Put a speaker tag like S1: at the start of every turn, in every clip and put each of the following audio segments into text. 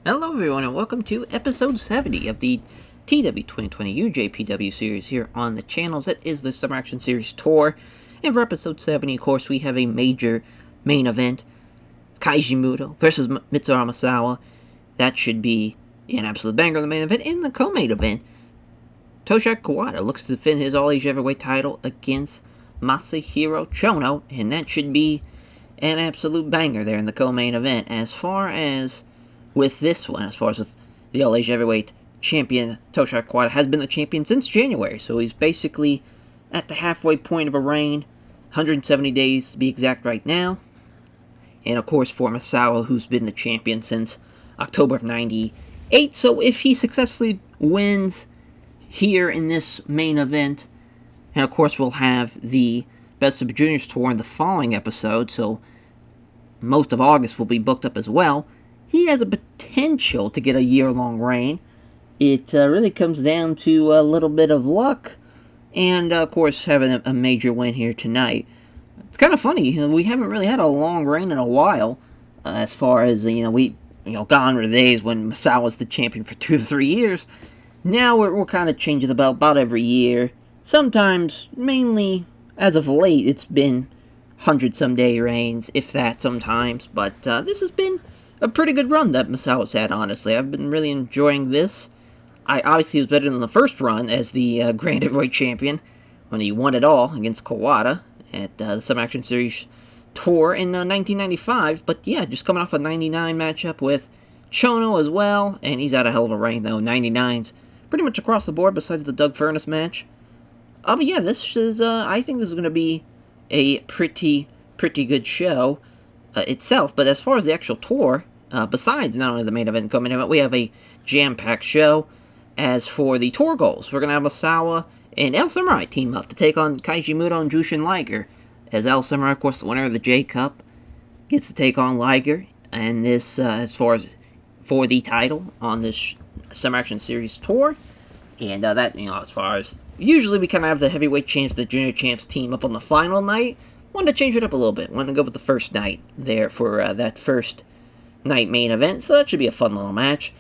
S1: Hello everyone and welcome to episode 70 of the TEW 2020 UJPW series here on the channels. That is the Summer Action Series Tour. And for episode 70, of course, we have a major main event. Keiji Muto versus Mitsuharu Misawa. That should be an absolute banger in the main event. In the co-main event, Toshiaki Kawada looks to defend his All Asia Heavyweight title against Masahiro Chono. And that should be an absolute banger there in the co-main event. As far as with this one, as far as with the All Asia Heavyweight champion, Toshiaki Kawada has been the champion since January, so he's basically at the halfway point of a reign, 170 days to be exact right now. And of course for Misawa, who's been the champion since October of 98, so if he successfully wins here in this main event, and of course we'll have the Best of Juniors Tour in the following episode, so most of August will be booked up as well, he has a potential to get a year-long reign. It really comes down to a little bit of luck, and of course having a major win here tonight. It's kind of funny, we haven't really had a long reign in a while, as far as, gone were the days when Misawa was the champion for 2 to 3 years. Now we're kind of changing the belt about every year. Sometimes, mainly, as of late, it's been 100-some day reigns, if that sometimes, but this has been a pretty good run that Misawa's had, honestly. I've been really enjoying this. I obviously was better than the first run as the Grand Heavyweight Champion, when he won it all against Kawada at the Summer Action Series Tour in 1995. But yeah, just coming off a 99 matchup with Chono as well, and he's had a hell of a reign, though. 99's pretty much across the board, besides the Doug Furnas match. But yeah, this is, I think this is going to be a pretty good show itself. But as far as the actual tour, besides not only the main event and co-main event, we have a jam-packed show. As for the tour goals, we're going to have Misawa and El Samurai team up to take on Keiji Muto and Jushin Liger. As El Samurai, of course, the winner of the J Cup, gets to take on Liger. And this, as far as for the title on this Summer Action Series Tour. And that, as far as usually we kind of have the heavyweight champs, the junior champs team up on the final night. Wanted to change it up a little bit. Wanted to go with the first night there for that first night main event, so that should be a fun little match.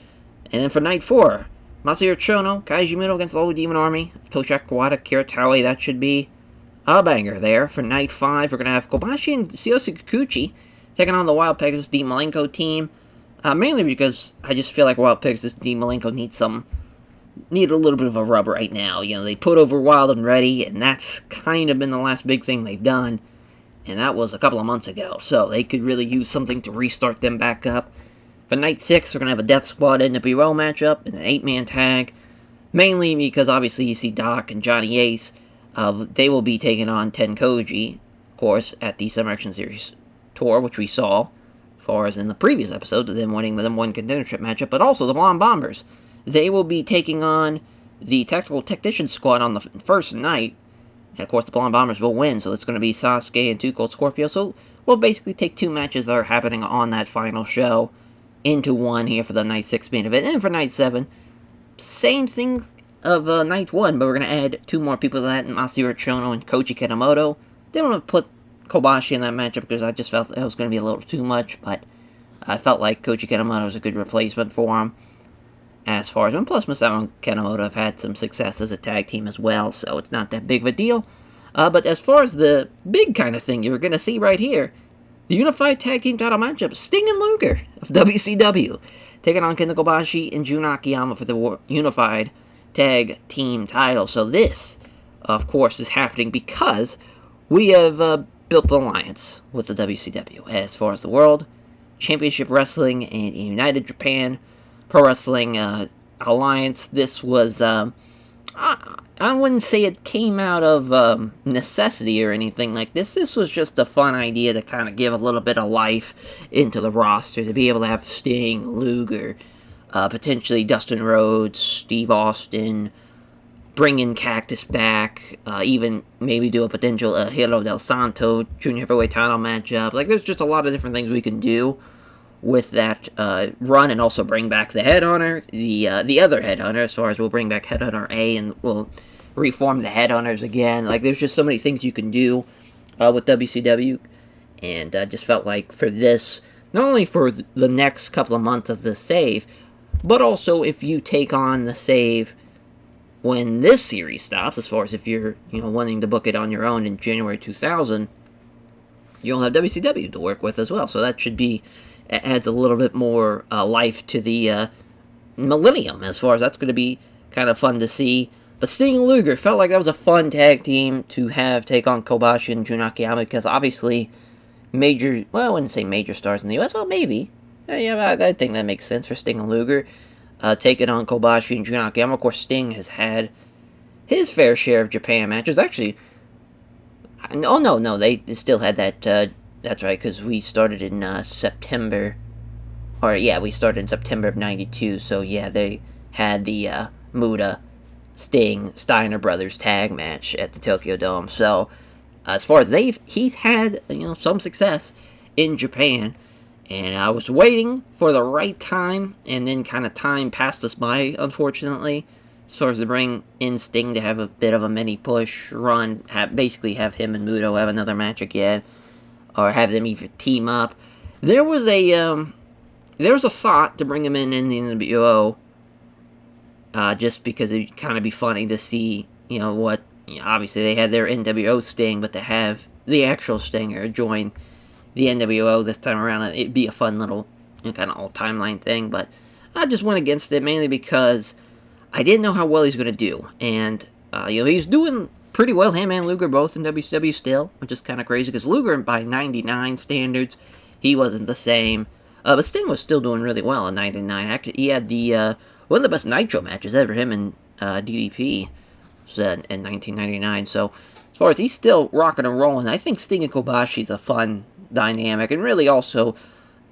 S1: And then for night 4, Masahiro Chono, Keiji Muto against the Holy Demon Army, Toshiaki Kawada, Kira Taue. That should be a banger there. For night 5, we're going to have Kobashi and Tsuyoshi Kikuchi taking on the Wild Pegasus Dean Malenko team. Mainly because I just feel like Wild Pegasus Dean Malenko need a little bit of a rub right now. They put over Wild and Ready, and that's kind of been the last big thing they've done. And that was a couple of months ago, so they could really use something to restart them back up. For night 6, we're going to have a Death Squad NWO matchup and an 8-man tag. Mainly because, obviously, you see Doc and Johnny Ace. They will be taking on Tenkoji, of course, at the Summer Action Series Tour, which we saw, as far as in the previous episode, them winning the #1 contendership matchup. But also the Blonde Bombers. They will be taking on the Tactical Technician Squad on the first night. And, of course, the Blonde Bombers will win, so it's going to be Sasuke and 2 Cold Scorpio. So we'll basically take 2 matches that are happening on that final show into one here for the night 6 main event. And for night 7, same thing of night 1, but we're going to add 2 more people to that, Masahiro Chono and Koji Kanemoto. Didn't want to put Kobashi in that matchup because I just felt it was going to be a little too much, but I felt like Koji Kanemoto was a good replacement for him. As far as, and plus Misawa and Kanemoto have had some success as a tag team as well, so it's not that big of a deal. But as far as the big kind of thing you're going to see right here, the Unified Tag Team title matchup, Sting and Luger of WCW, taking on Kenta Kobashi and Jun Akiyama for the Unified Tag Team title. So this, of course, is happening because we have built an alliance with the WCW. As far as the World Championship Wrestling and United Japan Pro Wrestling Alliance, this was, I wouldn't say it came out of necessity or anything like this. This was just a fun idea to kind of give a little bit of life into the roster, to be able to have Sting, Luger, potentially Dustin Rhodes, Steve Austin, bring in Cactus back, even maybe do a potential Hilo Del Santo Junior Heavyweight title matchup. Like, there's just a lot of different things we can do with that run, and also bring back the Headhunter, the other Headhunter, as far as we'll bring back Headhunter A, and we'll reform the Headhunters again. Like, there's just so many things you can do with WCW, and I just felt like for this, not only for the next couple of months of the save, but also if you take on the save when this series stops, as far as if you're wanting to book it on your own in January 2000, you'll have WCW to work with as well. So that should be adds a little bit more life to the Millennium, as far as that's going to be kind of fun to see. But Sting and Luger felt like that was a fun tag team to have take on Kobashi and Jun Akiyama, because obviously major, well, I wouldn't say major stars in the US, well, maybe. Yeah, I think that makes sense for Sting and Luger. Taking on Kobashi and Jun Akiyama. Of course, Sting has had his fair share of Japan matches. Actually, no, they still had that, that's right, because we started in September. Or, yeah, we started in September of 92, so yeah, they had the Muda Sting Steiner Brothers tag match at the Tokyo Dome. So, as far as he's had, some success in Japan, and I was waiting for the right time, and then kind of time passed us by, unfortunately, as far as to bring in Sting to have a bit of a mini push run, basically have him and Muto have another match again, or have them even team up. There was a thought to bring him in the NWO, just because it'd kind of be funny to see, obviously they had their NWO Sting, but to have the actual Stinger join the NWO this time around, it'd be a fun little, kind of all timeline thing, but I just went against it, mainly because I didn't know how well he's going to do, and, he's doing pretty well, him and Luger both in WCW still, which is kind of crazy, because Luger, by 99 standards, he wasn't the same, but Sting was still doing really well in 99. Actually, he had the one of the best Nitro matches ever, him and DDP, in 1999. So, as far as he's still rocking and rolling, I think Sting and Kobashi is a fun dynamic, and really also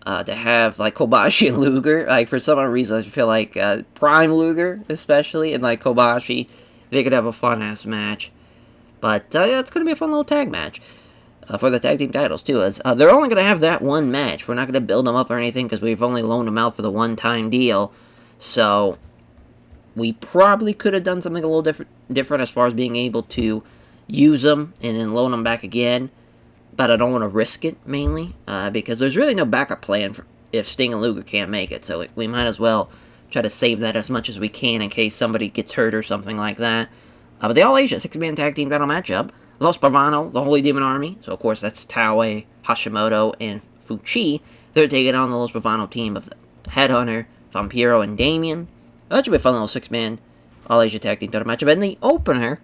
S1: to have like Kobashi and Luger. Like, for some reason, I feel like Prime Luger, especially, and like Kobashi, they could have a fun ass match. But yeah, it's gonna be a fun little tag match. For the tag team titles, too, as they're only going to have that one match. We're not going to build them up or anything, because we've only loaned them out for the one-time deal. So, we probably could have done something a little different as far as being able to use them and then loan them back again. But I don't want to risk it, mainly, because there's really no backup plan if Sting and Luger can't make it. So, we might as well try to save that as much as we can in case somebody gets hurt or something like that. But the All-Asia 6-man tag team battle matchup, Los Bravano, the Holy Demon Army, so of course that's Taue, Hashimoto, and Fuchi. They're taking on the Los Bravano team of Headhunter, Vampiro, and Damien. That should be a fun little 6-man All-Asia Tag Team title matchup. And the opener,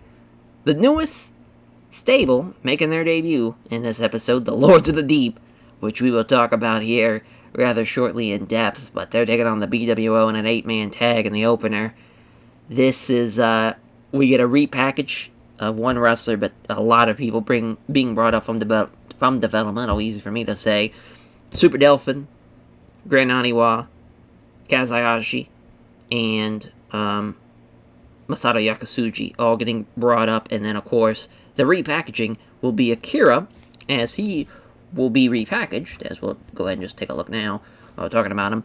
S1: the newest stable making their debut in this episode, the Lords of the Deep, which we will talk about here rather shortly in depth, but they're taking on the BWO in an 8-man tag in the opener. This is, we get a repackage of one wrestler, but a lot of people being brought up from developmental, easy for me to say. Super Delphin, Grand Aniwa, Kazayashi, and Masato Yakasuji all getting brought up, and then of course the repackaging will be Akira, as he will be repackaged, as we'll go ahead and just take a look now while we're talking about him,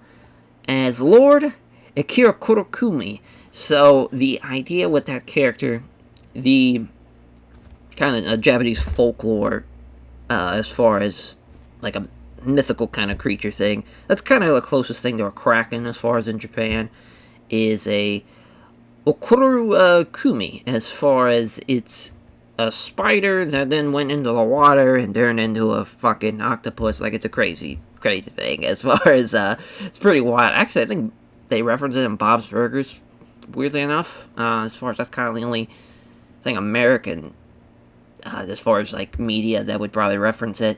S1: as Lord Akira Kurokumi. So the idea with that character, the kind of Japanese folklore, as far as like a mythical kind of creature thing, that's kind of the closest thing to a kraken as far as in Japan, is a Okuru Kumi, as far as it's a spider that then went into the water and turned into a fucking octopus. Like, it's a crazy thing, as far as, it's pretty wild. Actually, I think they reference it in Bob's Burgers, weirdly enough, as far as that's kind of the only thing American, as far as like media that would probably reference it.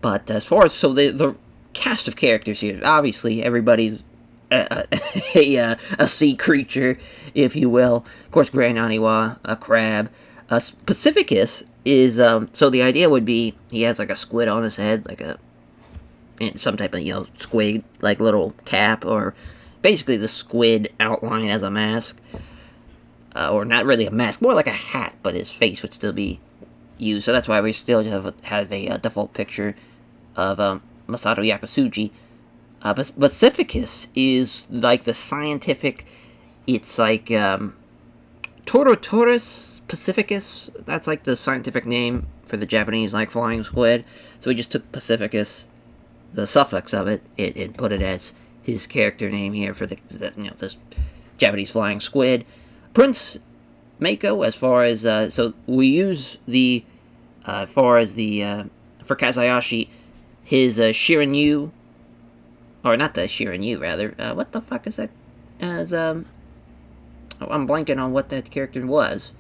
S1: But as far as, so the cast of characters here, obviously everybody's a sea creature, if you will. Of course, Grand Aniwa, a crab. Pacificus is, so the idea would be he has like a squid on his head, like some type of, squid, like little cap, or basically the squid outline as a mask. Or not really a mask, more like a hat, but his face would still be used. So that's why we still have a default picture of Masato Yakasuji. Pacificus is like the scientific, it's like Torotaurus pacificus. That's like the scientific name for the Japanese like flying squid. So we just took Pacificus the suffix of it, it put it as his character name here for this Japanese flying squid. Prince Mako, as far as so we use the as far as the for Kazayashi, his Shiranyu, or not the Shiranyu rather. What the fuck is that? As I'm blanking on what that character was.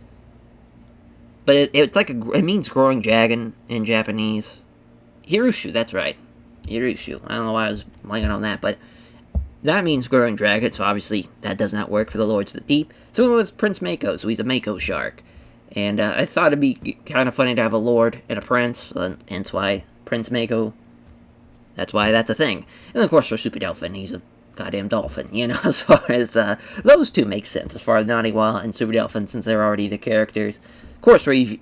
S1: But it's like it means growing dragon in Japanese. Hirushu, that's right. Hirushu. I don't know why I was blanking on that, but that means growing dragon, so obviously that does not work for the Lords of the Deep. So we went with Prince Mako, so he's a Mako shark. And I thought it'd be kind of funny to have a Lord and a Prince, and that's why Prince Mako, that's why that's a thing. And then of course for Super Dolphin, he's a goddamn dolphin, as far as those two make sense, as far as Naniwa and Super Dolphin, since they're already the characters. Of course, we've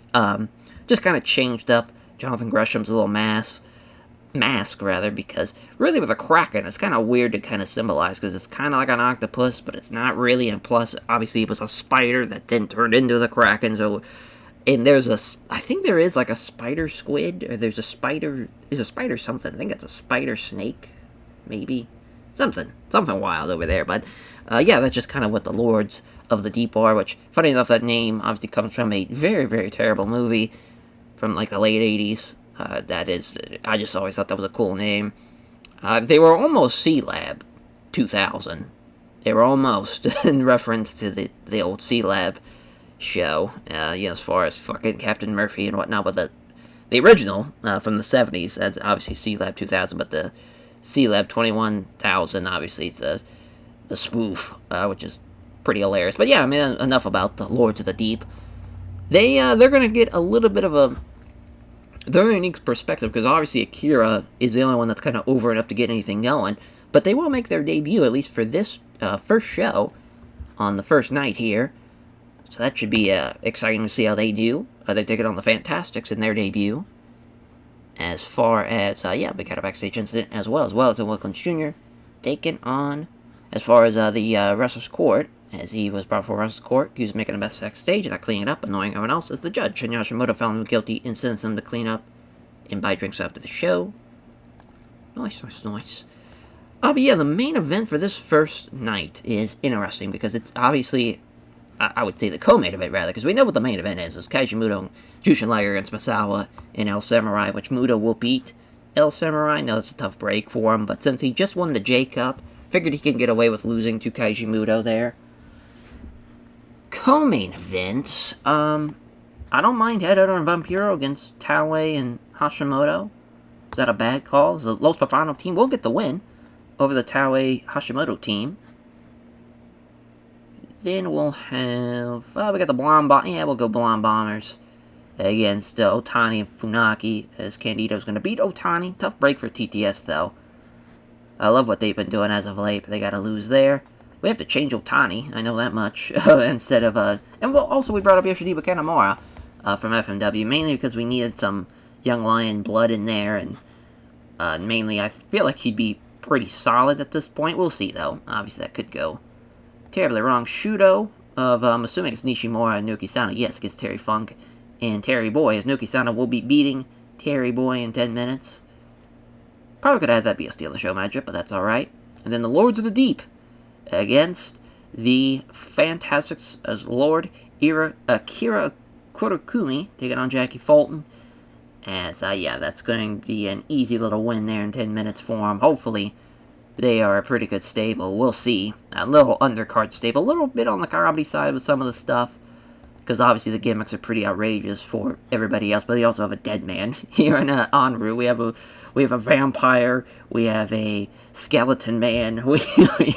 S1: just kind of changed up Jonathan Gresham's little mask, because really with a Kraken, it's kind of weird to kind of symbolize, because it's kind of like an octopus, but it's not really, and plus, obviously, it was a spider that then turned into the Kraken, so, and I think there is like a spider squid, or there's a spider something, I think it's a spider snake, maybe, something wild over there, but, yeah, that's just kind of what the Lords of the Deep are, which, funny enough, that name obviously comes from a very, very terrible movie from, like, the late 80s. I just always thought that was a cool name. They were almost C-Lab 2000. They were almost in reference to the old C-Lab show, as far as fucking Captain Murphy and whatnot, but the original, from the 70s, that's obviously C-Lab 2000, but the C-Lab 21000, obviously, it's the spoof, which is pretty hilarious. But yeah, I mean, enough about the Lords of the Deep. They're gonna get a little bit of their unique perspective, because obviously Akira is the only one that's kind of over enough to get anything going, but they will make their debut, at least for this first show, on the first night here, so that should be exciting to see how they do. They take it on the Fantastics in their debut. As far as, we got a backstage incident as well as Wilkins Jr. taken on, as far as the Wrestler's Court, as he was brought before Wrestler's Court, he was making a mess backstage and not cleaning it up, annoying everyone else, as the judge, Shinya Hashimoto, found him guilty and sentenced him to clean up and buy drinks after the show. Nice. But yeah, the main event for this first night is interesting, because it's obviously, I would say the co-main event, rather, because we know what the main event is. It's Kaiji Muto and Jushin Liger against Misawa and El Samurai, which Muto will beat El Samurai. Now, that's a tough break for him, but since he just won the J-Cup, figured he can get away with losing to Kaiji Muto there. Co-main event, I don't mind Head Hunter and Vampiro against Taue and Hashimoto. Is that a bad call? The Los Pafano team will get the win over the Taue Hashimoto team. Then we'll have, we got the Blonde Bombers. Yeah, we'll go Blonde Bombers against Otani and Funaki, as Candido's going to beat Otani. Tough break for TTS, though. I love what they've been doing as of late, but they got to lose there. We have to change Otani, I know that much, instead of, and also we brought up Yoshida Kanamura from FMW, mainly because we needed some Young Lion blood in there, and mainly I feel like he'd be pretty solid at this point. We'll see, though. Obviously, that could go terribly wrong. Shudo of, I'm assuming it's Nishimura and Nuki Sana, yes, gets Terry Funk and Terry Boy, as Nuki Sana will be beating Terry Boy in 10 minutes. Probably could have that be a Steal the Show matchup, but that's alright. And then the Lords of the Deep against the Fantastics as Lord Akira Kurokumi, taking on Jackie Fulton. As, that's going to be an easy little win there in 10 minutes for him. Hopefully, they are a pretty good stable. We'll see. A little undercard stable. A little bit on the comedy side with some of the stuff, because obviously the gimmicks are pretty outrageous for everybody else. But they also have a dead man here in Anru. We have a vampire. We have a skeleton man. We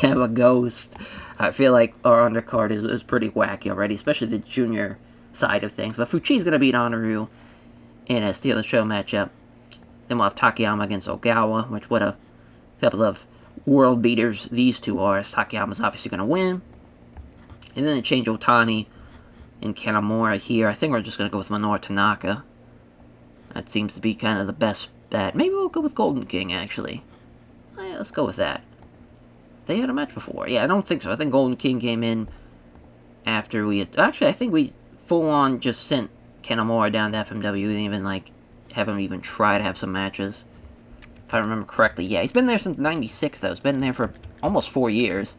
S1: have a ghost. I feel like our undercard is pretty wacky already, especially the junior side of things. But Fuchi's going to beat Anaru in a Steal the Show matchup. Then we'll have Takayama against Ogawa, which what a couple of world beaters these two are, as Takayama's obviously going to win. And then they change Otani and Kanamura here. I think we're just going to go with Minoru Tanaka. That seems to be kind of the best bet. Maybe we'll go with Golden King, actually. Yeah, let's go with that. They had a match before. Yeah, I don't think so. I think Golden King came in after we had... Actually, I think we full-on just sent Kanamura down to FMW. We didn't even, have him even try to have some matches. if I remember correctly. Yeah, he's been there since 96, though. He's been there for almost 4 years.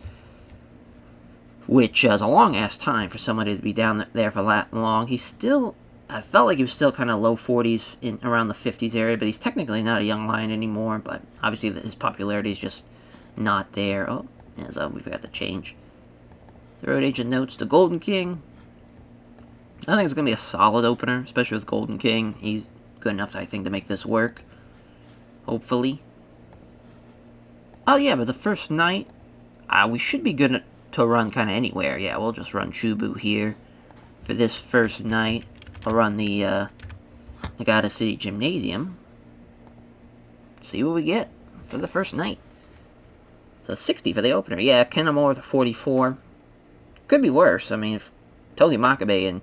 S1: Which is a long-ass time for somebody to be down there for that long. He's still... I felt like he was still kind of low 40s, around the 50s area, but he's technically not a young lion anymore, but obviously his popularity is just not there. Oh, as we forgot to change the road agent notes to Golden King. I think it's going to be a solid opener, especially with Golden King. He's good enough, I think, to make this work. Hopefully. Oh, yeah, but the first night, we should be good to run kind of anywhere. Yeah, we'll just run Chubu here for this first night. I'll run the Nagata City Gymnasium. See what we get for the first night. So 60 for the opener. Yeah, Kenamore with a 44. Could be worse. I mean, if Togi Makabe and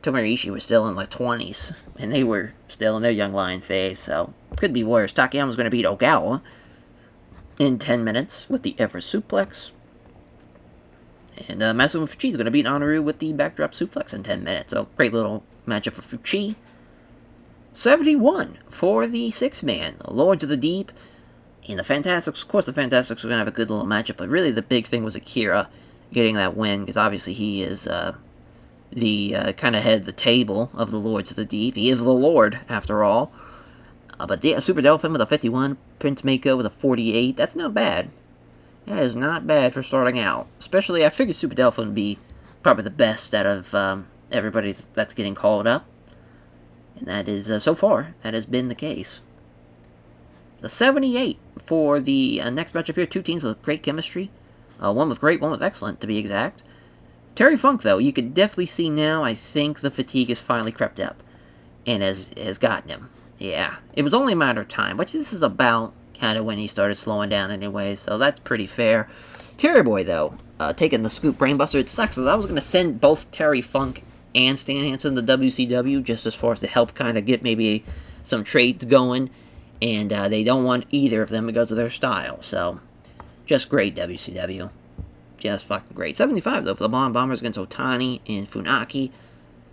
S1: Tomohiro Ishii were still in the 20s, and they were still in their young lion phase, so could be worse. Takayama's going to beat Ogawa in 10 minutes with the Everest suplex. And Masamu Fuchi is going to beat Honoru with the backdrop suplex in 10 minutes. So, great little matchup for Fuchi. 71 for the 6-man. Lords of the Deep and the Fantastics. Of course, the Fantastics were going to have a good little matchup, but really the big thing was Akira getting that win, because obviously he is the kind of head of the table of the Lords of the Deep. He is the Lord, after all. But yeah, Super Delphin with a 51, Prince Mako with a 48. That's not bad. That is not bad for starting out. Especially, I figured Super Delphin would be probably the best out of everybody that's getting called up. And that is, so far, that has been the case. So 78 for the next matchup here. Two teams with great chemistry. One with great, one with excellent, to be exact. Terry Funk, though, you can definitely see now, I think the fatigue has finally crept up. And has gotten him. Yeah, it was only a matter of time, which this is about kind of when he started slowing down anyway, so that's pretty fair. Terry Boy, though, taking the scoop brainbuster. It sucks, because I was going to send both Terry Funk and Stan Hansen to WCW, just as far as to help kind of get maybe some trades going, and they don't want either of them because of their style, so just great, WCW. Just fucking great. 75, though, for the Blonde Bombers against Otani and Funaki.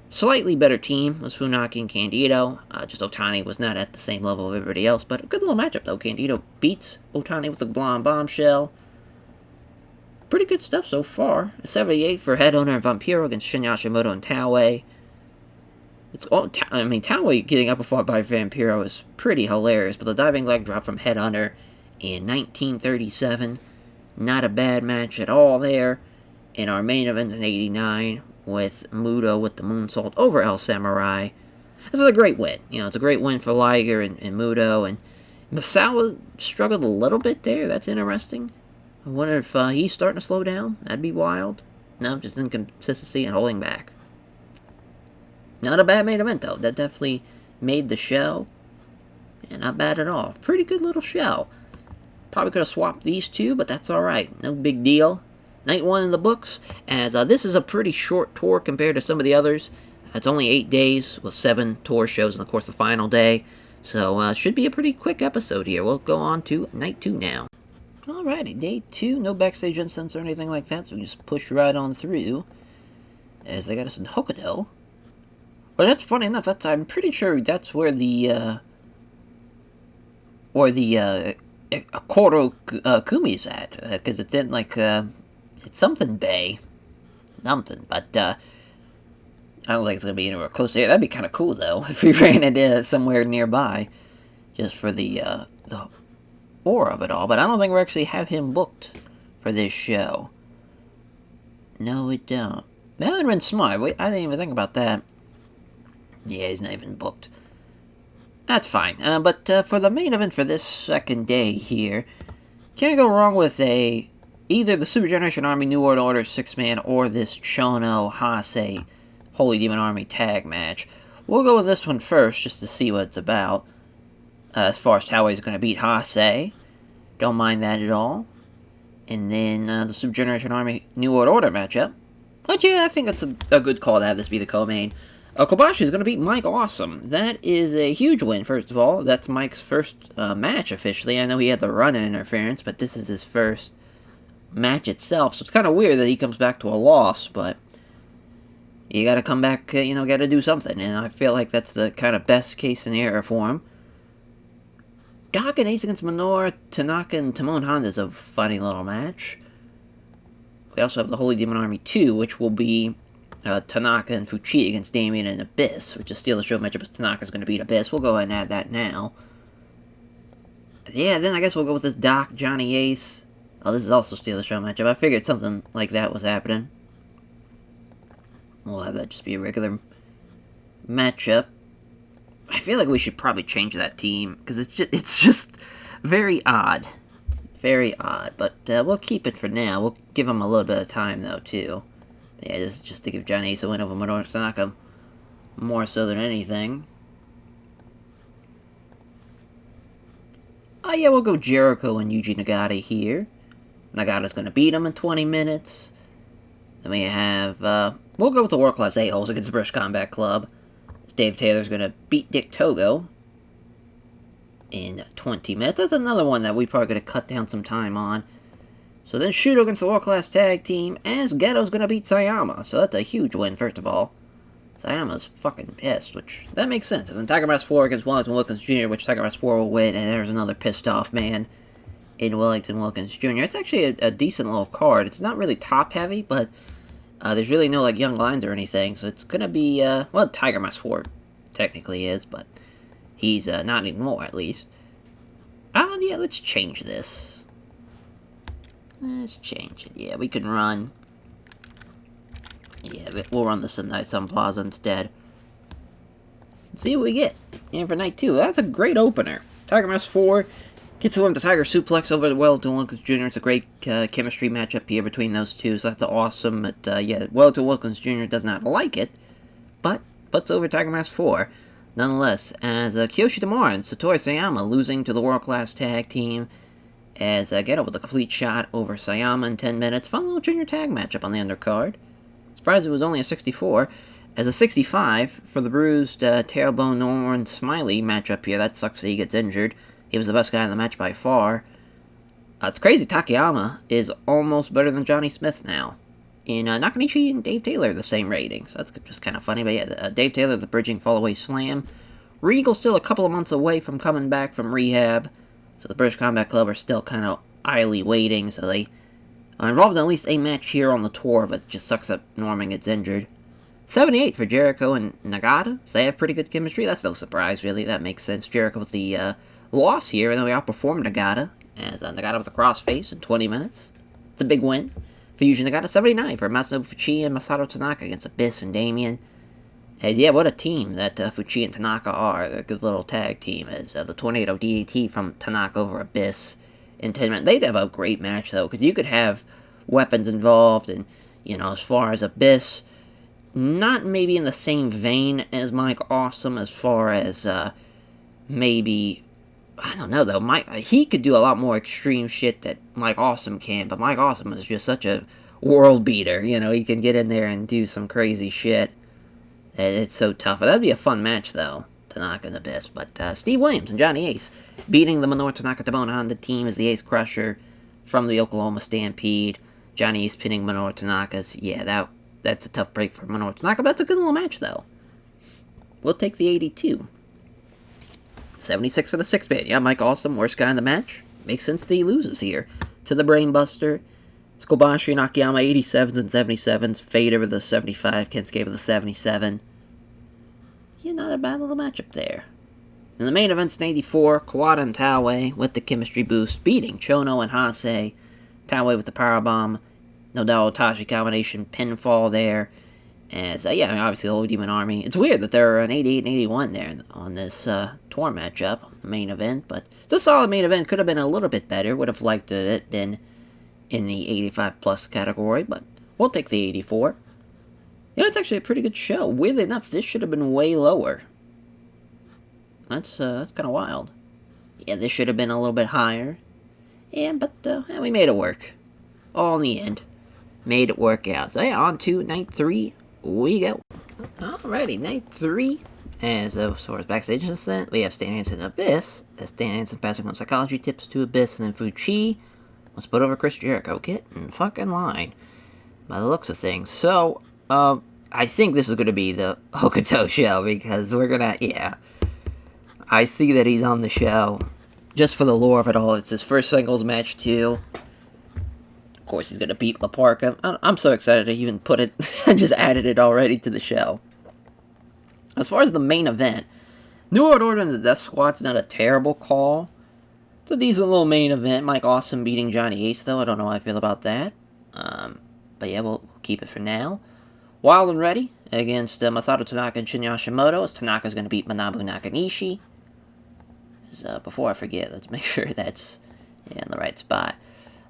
S1: Slightly better team was Funaki and Candido. Just Otani was not at the same level of everybody else, but a good little matchup, though. Candido beats Otani with the Blonde Bombshell. Pretty good stuff so far. 78 for Headhunter and Vampiro against Shin Hashimoto and Taue. Taue getting up before by Vampiro is pretty hilarious, but the diving leg drop from Headhunter in 1937. Not a bad match at all there. In our main event in 89, with Muto with the moonsault over El Samurai. This is a great win. You know, it's a great win for Liger and Muto. And Misawa struggled a little bit there. That's interesting. I wonder if he's starting to slow down. That'd be wild. No, just inconsistency and holding back. Not a bad main event, though. That definitely made the show. And not bad at all. Pretty good little show. Probably could have swapped these two, but that's alright. No big deal. Night 1 in the books, as this is a pretty short tour compared to some of the others. It's only 8 days with 7 tour shows, and of course the final day. So, should be a pretty quick episode here. We'll go on to Night 2 now. Alrighty, Day 2. No backstage incidents or anything like that, so we just push right on through. As they got us in Hokkaido. But that's funny enough, I'm pretty sure that's where the Koro Kumi's at. Because it's in, it's something Bay. Something, but, I don't think it's going to be anywhere close there. That'd be kind of cool, though, if we ran it somewhere nearby. Just for the aura of it all. But I don't think we actually have him booked for this show. No, we don't. That would have been smart. I didn't even think about that. Yeah, he's not even booked. That's fine. But for the main event for this second day here, can't go wrong with either the Super Generation Army New World Order 6-man or this Shono Hase Holy Demon Army tag match. We'll go with this one first, just to see what it's about. As far as Taue's going to beat Hase. Don't mind that at all. And then the Super Generation Army New World Order matchup. But yeah, I think that's a good call to have this be the co-main. Kobashi is going to beat Mike Awesome. That is a huge win, first of all. That's Mike's first match officially. I know he had the run-in interference, but this is his first match itself. So it's kind of weird that he comes back to a loss, but you got to come back, got to do something. And I feel like that's the kind of best case scenario for him. Doc and Ace against Minoru, Tanaka, and Timon Honda is a funny little match. We also have the Holy Demon Army 2, which will be Tanaka and Fuchi against Damien and Abyss, which is Steal the Show matchup as Tanaka's going to beat Abyss. We'll go ahead and add that now. Yeah, then I guess we'll go with this Doc, Johnny Ace. Oh, this is also Steal the Show matchup. I figured something like that was happening. We'll have that just be a regular matchup. I feel like we should probably change that team, because it's just very odd. It's very odd, but we'll keep it for now. We'll give him a little bit of time, though, too. Yeah, this is just to give Johnny Ace a win over Minoru Tanaka, more so than anything. Oh, yeah, we'll go Jericho and Yuji Nagata here. Nagata's going to beat him in 20 minutes. Then we have, we'll go with the World Class A-Holes against the British Combat Club. Dave Taylor's going to beat Dick Togo in 20 minutes. That's another one that we probably going to cut down some time on. So then Shudo against the World Class Tag Team, as Geto's going to beat Sayama. So that's a huge win, first of all. Sayama's fucking pissed, which, that makes sense. And then Tiger Mask 4 against Wellington Wilkins Jr., which Tiger Mask 4 will win, and there's another pissed off man in Wellington Wilkins Jr. It's actually a decent little card. It's not really top-heavy, but there's really no, like, young lines or anything, so it's gonna be, well, Tiger Mask 4 technically is, but he's, not anymore, at least. Yeah, let's change this. Let's change it. Yeah, we can run. Yeah, we'll run this in Night Sun Plaza instead. See what we get. And for night 2, that's a great opener. Tiger Mask 4 gets to win the Tiger Suplex over the Wellington Wilkins Jr. It's a great chemistry matchup here between those two, so that's awesome. But, yeah, Wellington Wilkins Jr. does not like it, but puts over Tiger Mask 4. Nonetheless, as Kiyoshi Tamura and Satoru Sayama losing to the World Class Tag Team, as Geto with a complete shot over Sayama in 10 minutes. Fun little junior tag matchup on the undercard. Surprised it was only a 64. As a 65 for the bruised Tailbone Norman Smiley matchup here. That sucks that he gets injured. He was the best guy in the match by far. It's crazy, Takayama is almost better than Johnny Smith now. In Nakanishi and Dave Taylor, the same rating. So that's just kind of funny. But yeah, Dave Taylor, the bridging fallaway slam. Regal still a couple of months away from coming back from rehab. So the British Combat Club are still kind of idly waiting. So they are involved in at least a match here on the tour. But it just sucks that Norman gets injured. 78 for Jericho and Nagata. So they have pretty good chemistry. That's no surprise, really. That makes sense. Jericho with the loss here. And then we outperformed Nagata. As Nagata with a crossface in 20 minutes. It's a big win for Yuji Nagata. 79 for Masanobu Fuchi and Masato Tanaka against Abyss and Damien. As, yeah, what a team that Fuchi and Tanaka are. They're a good little tag team. As the Tornado DAT from Tanaka over Abyss in 10 minutes. They'd have a great match, though, because you could have weapons involved. And, you know, as far as Abyss, not maybe in the same vein as Mike Awesome as far as maybe... I don't know, though. He could do a lot more extreme shit that Mike Awesome can, but Mike Awesome is just such a world beater. You know, he can get in there and do some crazy shit. It's so tough. That'd be a fun match, though, Tanaka and Abyss. But Steve Williams and Johnny Ace beating the Minoru Tanaka Tabona Honda team as the Ace Crusher from the Oklahoma Stampede. Johnny Ace pinning Minoru Tanaka's. Yeah, that's a tough break for Minoru Tanaka, but that's a good little match, though. We'll take the 82. 76 for the 6-man. Yeah, Mike Awesome, worst guy in the match. Makes sense that he loses here. To the Brainbuster. Skobashi and Akiyama, 87s and 77s. Fade over the 75. Kensuke with the 77. Yeah, not a bad little matchup there. In the main events in 84, Kawada and Taue with the chemistry boost, beating Chono and Hase. Taue with the powerbomb. Nodao Otachi combination pinfall there. As, yeah, obviously the Holy Demon Army. It's weird that there are an 88 and 81 there on this tour matchup, the main event, but it's a solid main event. Could have been a little bit better. Would have liked it been in the 85 plus category, but we'll take the 84. Yeah, it's actually a pretty good show. Weirdly enough, this should have been way lower. That's kind of wild. Yeah, this should have been a little bit higher. Yeah, but yeah, we made it work. All in the end. Made it work out. So yeah, on to night 3. We go. Alrighty, night 3. As far as backstage incident, we have Stan Hansen and Abyss. As Stan Hansen passing on psychology tips to Abyss, and then Fuchi was put over Chris Jericho. Get in fucking line, by the looks of things. So, I think this is going to be the Hokuto show, because we're gonna, yeah. I see that he's on the show. just for the lore of it all. It's his first singles match, too. Of course, he's going to beat La Parka. I'm so excited to even put it. I just added it already to the show. As far as the main event, New World Order and the Death Squad's not a terrible call. It's a decent little main event. Mike Awesome beating Johnny Ace, though. I don't know how I feel about that. But yeah, we'll keep it for now. Wild and Ready against Masato Tanaka and Shinya Hashimoto, as Tanaka's going to beat Manabu Nakanishi. Before I forget, let's make sure that's in the right spot.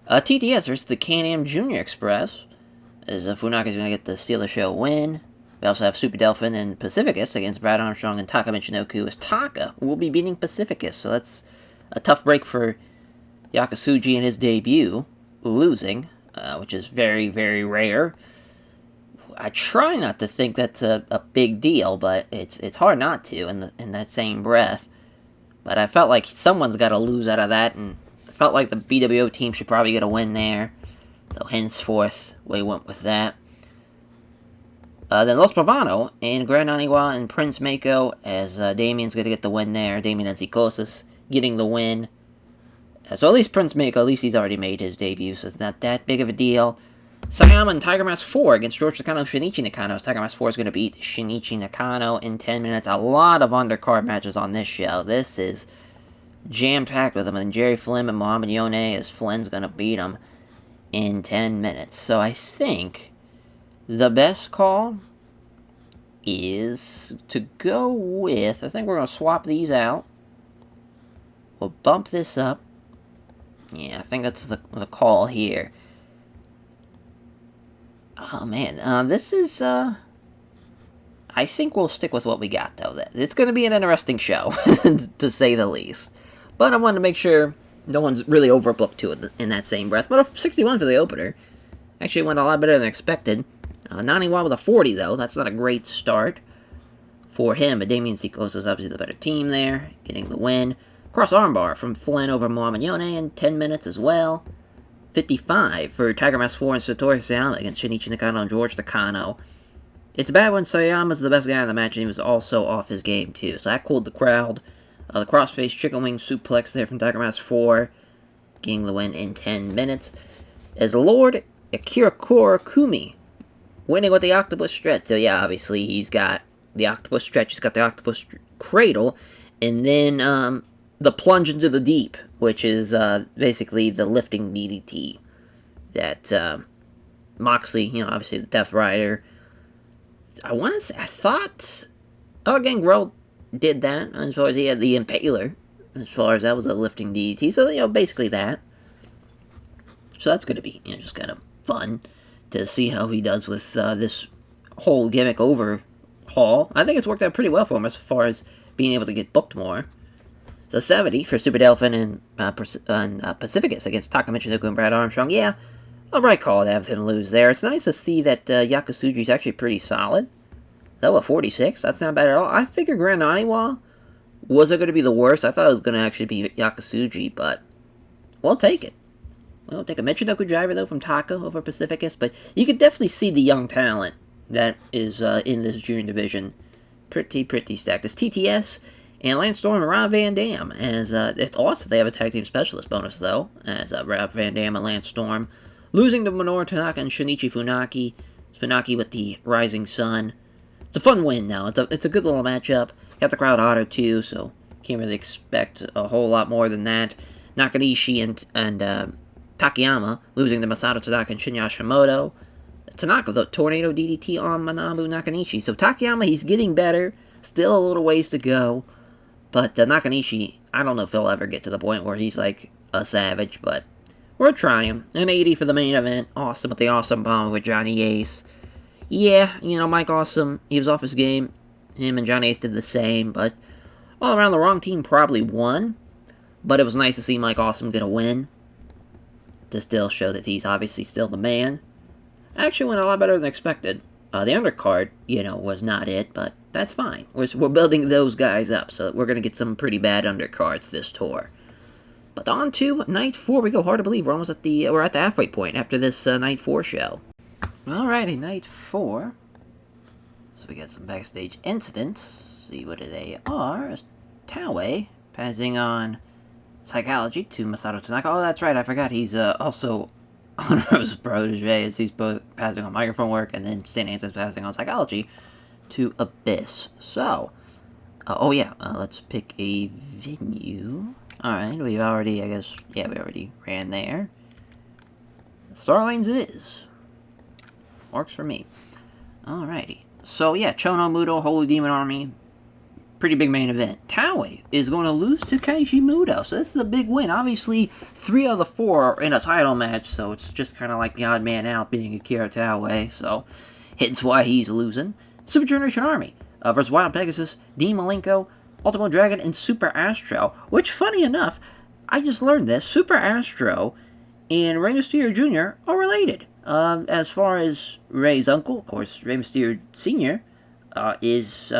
S1: TTS versus the Can-Am Junior Express, as Funaka's going to get the Steal the Show win. We also have Super Delphin and Pacificus against Brad Armstrong and Taka Michinoku, as Taka will be beating Pacificus, so that's a tough break for Yakasuji in his debut, losing, which is very, very rare. I try not to think that's a big deal, but it's hard not to in that same breath. But I felt like someone's got to lose out of that, and I felt like the BWO team should probably get a win there. So henceforth, we went with that. Then Los Pavano and Gran Aniwa and Prince Mako, as Damien's going to get the win there. Damien and Psychosis getting the win. So at least Prince Mako, at least he's already made his debut, so it's not that big of a deal. Sayama and Tiger Mask 4 against George Nakano and Shinichi Nakano. Tiger Mask 4 is going to beat Shinichi Nakano in 10 minutes. A lot of undercard matches on this show. This is jam-packed with them. And Jerry Flynn and Muhammad Yone, as Flynn's going to beat him in 10 minutes. So I think the best call is to go with, I think we're going to swap these out. We'll bump this up. Yeah, I think that's the call here. Oh, man. This is, I think we'll stick with what we got, though. It's going to be an interesting show, to say the least. But I wanted to make sure no one's really overbooked to it in that same breath. But a 61 for the opener. Actually went a lot better than expected. Naniwa with a 40, though. That's not a great start for him. But Damien Psychosis is obviously the better team there, getting the win. Cross armbar from Flynn over Muhammad Yone in 10 minutes as well. 55 for Tiger Mask 4 and Satoru Sayama against Shinichi Nakano and George Nakano. It's bad when Sayama's the best guy in the match, and he was also off his game, too. So that cooled the crowd. The crossface chicken wing suplex there from Tiger Mask 4, getting the win in 10 minutes. As Lord Akirakura Kumi winning with the Octopus Stretch. So yeah, obviously he's got the Octopus Stretch, he's got the Octopus Cradle, and then the Plunge into the Deep, which is basically the lifting DDT that Moxley, obviously the Death Rider. I thought Gangrel did that, as far as he had the Impaler, as far as that was a lifting DDT, so, basically that. So that's going to be, just kind of fun to see how he does with this whole gimmick overhaul. I think it's worked out pretty well for him as far as being able to get booked more. So 70 for Super Delphin and Pacificus against Taka Michinoku and Brad Armstrong. Yeah, a right call to have him lose there. It's nice to see that Yakasuji's actually pretty solid. Though a 46, that's not bad at all. I figured Gran Aniwa wasn't going to be the worst. I thought it was going to actually be Yakasuji, but we'll take it. We'll take a Michinoku driver, though, from Taka over Pacificus, but you could definitely see the young talent that is in this junior division. Pretty stacked. It's TTS and Lance Storm and Rob Van Dam. As it's awesome they have a tag team specialist bonus, though, as Rob Van Dam and Lance Storm losing to Minoru Tanaka and Shinichi Funaki. It's Funaki with the Rising Sun. It's a fun win, now. It's a good little matchup. Got the crowd auto, too, so can't really expect a whole lot more than that. Nakanishi and Takayama losing to Masato Tanaka and Shinya Hashimoto. Tanaka with a Tornado DDT on Manabu Nakanishi. So Takayama, he's getting better. Still a little ways to go. But Nakanishi, I don't know if he'll ever get to the point where he's like a savage, but we're trying. An 80 for the main event. Awesome with the Awesome Bomb with Johnny Ace. Yeah, Mike Awesome, he was off his game. Him and Johnny Ace did the same, but all around the wrong team probably won. But it was nice to see Mike Awesome get a win. To still show that he's obviously still the man. Actually went a lot better than expected. The undercard, was not it, but that's fine. We're building those guys up, so we're going to get some pretty bad undercards this tour. But on to Night 4 we go. Hard to believe we're almost at the halfway point after this Night 4 show. Alrighty, Night 4. So we got some backstage incidents. See what they are. TEW passing on Psychology to Masato Tanaka. Oh, that's right, I forgot he's also on Rose protege, as he's both passing on microphone work, and then Stan Hansen's passing on psychology to Abyss. So, let's pick a venue. Alright, we've already, we already ran there. Star Lanes it is. Works for me. Alrighty. So, yeah, Chono Muto, Holy Demon Army. Pretty big main event. TEW is going to lose to Kaiji Muto, so this is a big win. Obviously, 3 out of the 4 are in a title match, so it's just kind of like the odd man out being Akira TEW, so hence why he's losing. Super Generation Army versus Wild Pegasus, Dean Malenko, Ultimo Dragon, and Super Astro, which, funny enough, I just learned this, Super Astro and Rey Mysterio Jr. are related. As far as Rey's uncle, of course, Rey Mysterio Sr. Is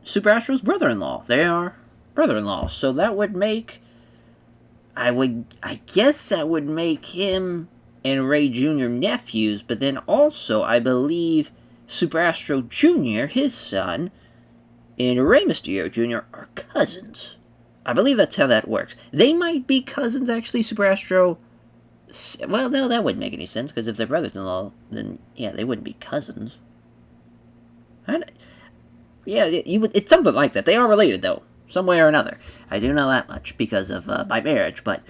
S1: Super Astro's brother-in-law. They are brother-in-law, so that would make... I guess that would make him and Rey Jr. nephews, but then also, I believe, Super Astro Jr., his son, and Rey Mysterio Jr. are cousins. I believe that's how that works. They might be cousins, actually, Super Astro... Well, no, that wouldn't make any sense, because if they're brothers-in-law, then, yeah, they wouldn't be cousins. Yeah, it's something like that. They are related, though, some way or another. I do know that much, because of, by marriage, but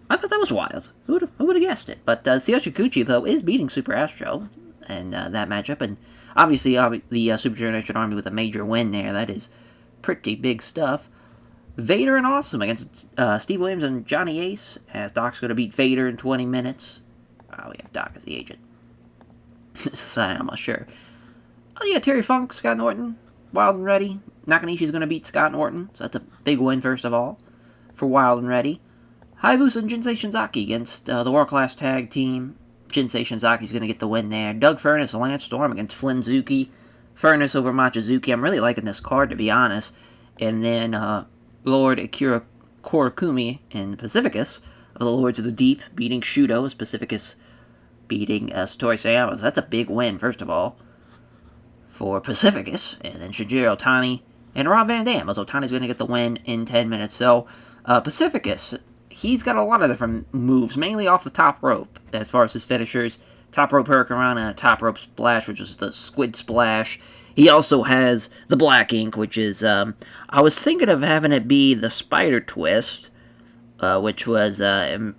S1: I thought that was wild. Who would have guessed it? But, Tsuyoshi Kikuchi, though, is beating Super Astro in that matchup, and obviously, the Super Generation Army with a major win there. That is pretty big stuff. Vader and Awesome against Steve Williams and Johnny Ace, as Doc's going to beat Vader in 20 minutes. We have Doc as the agent. Sayama, sure. Oh, yeah, Terry Funk, Scott Norton, Wild and Ready. Nakanishi's going to beat Scott Norton, so that's a big win, first of all, for Wild and Ready. Hayabusa and Jinsei Shinzaki against the World Class Tag Team. Jinsei Shinzaki's going to get the win there. Doug Furnas and Lance Storm against Flynn Zuki. Furnas over Machizuki. I'm really liking this card, to be honest. And then, Lord Akira Korakumi and Pacificus of the Lords of the Deep beating Shudo, as Pacificus beating Satori Sayama. So that's a big win, first of all, for Pacificus. And then Shinjiro Otani and Rob Van Dam, as Otani's going to get the win in 10 minutes. So, Pacificus, he's got a lot of different moves, mainly off the top rope, as far as his finishers. Top rope Hurricanrana and top rope splash, which is the squid splash. He also has the Black Ink, which is, I was thinking of having it be the Spider Twist, which was Markio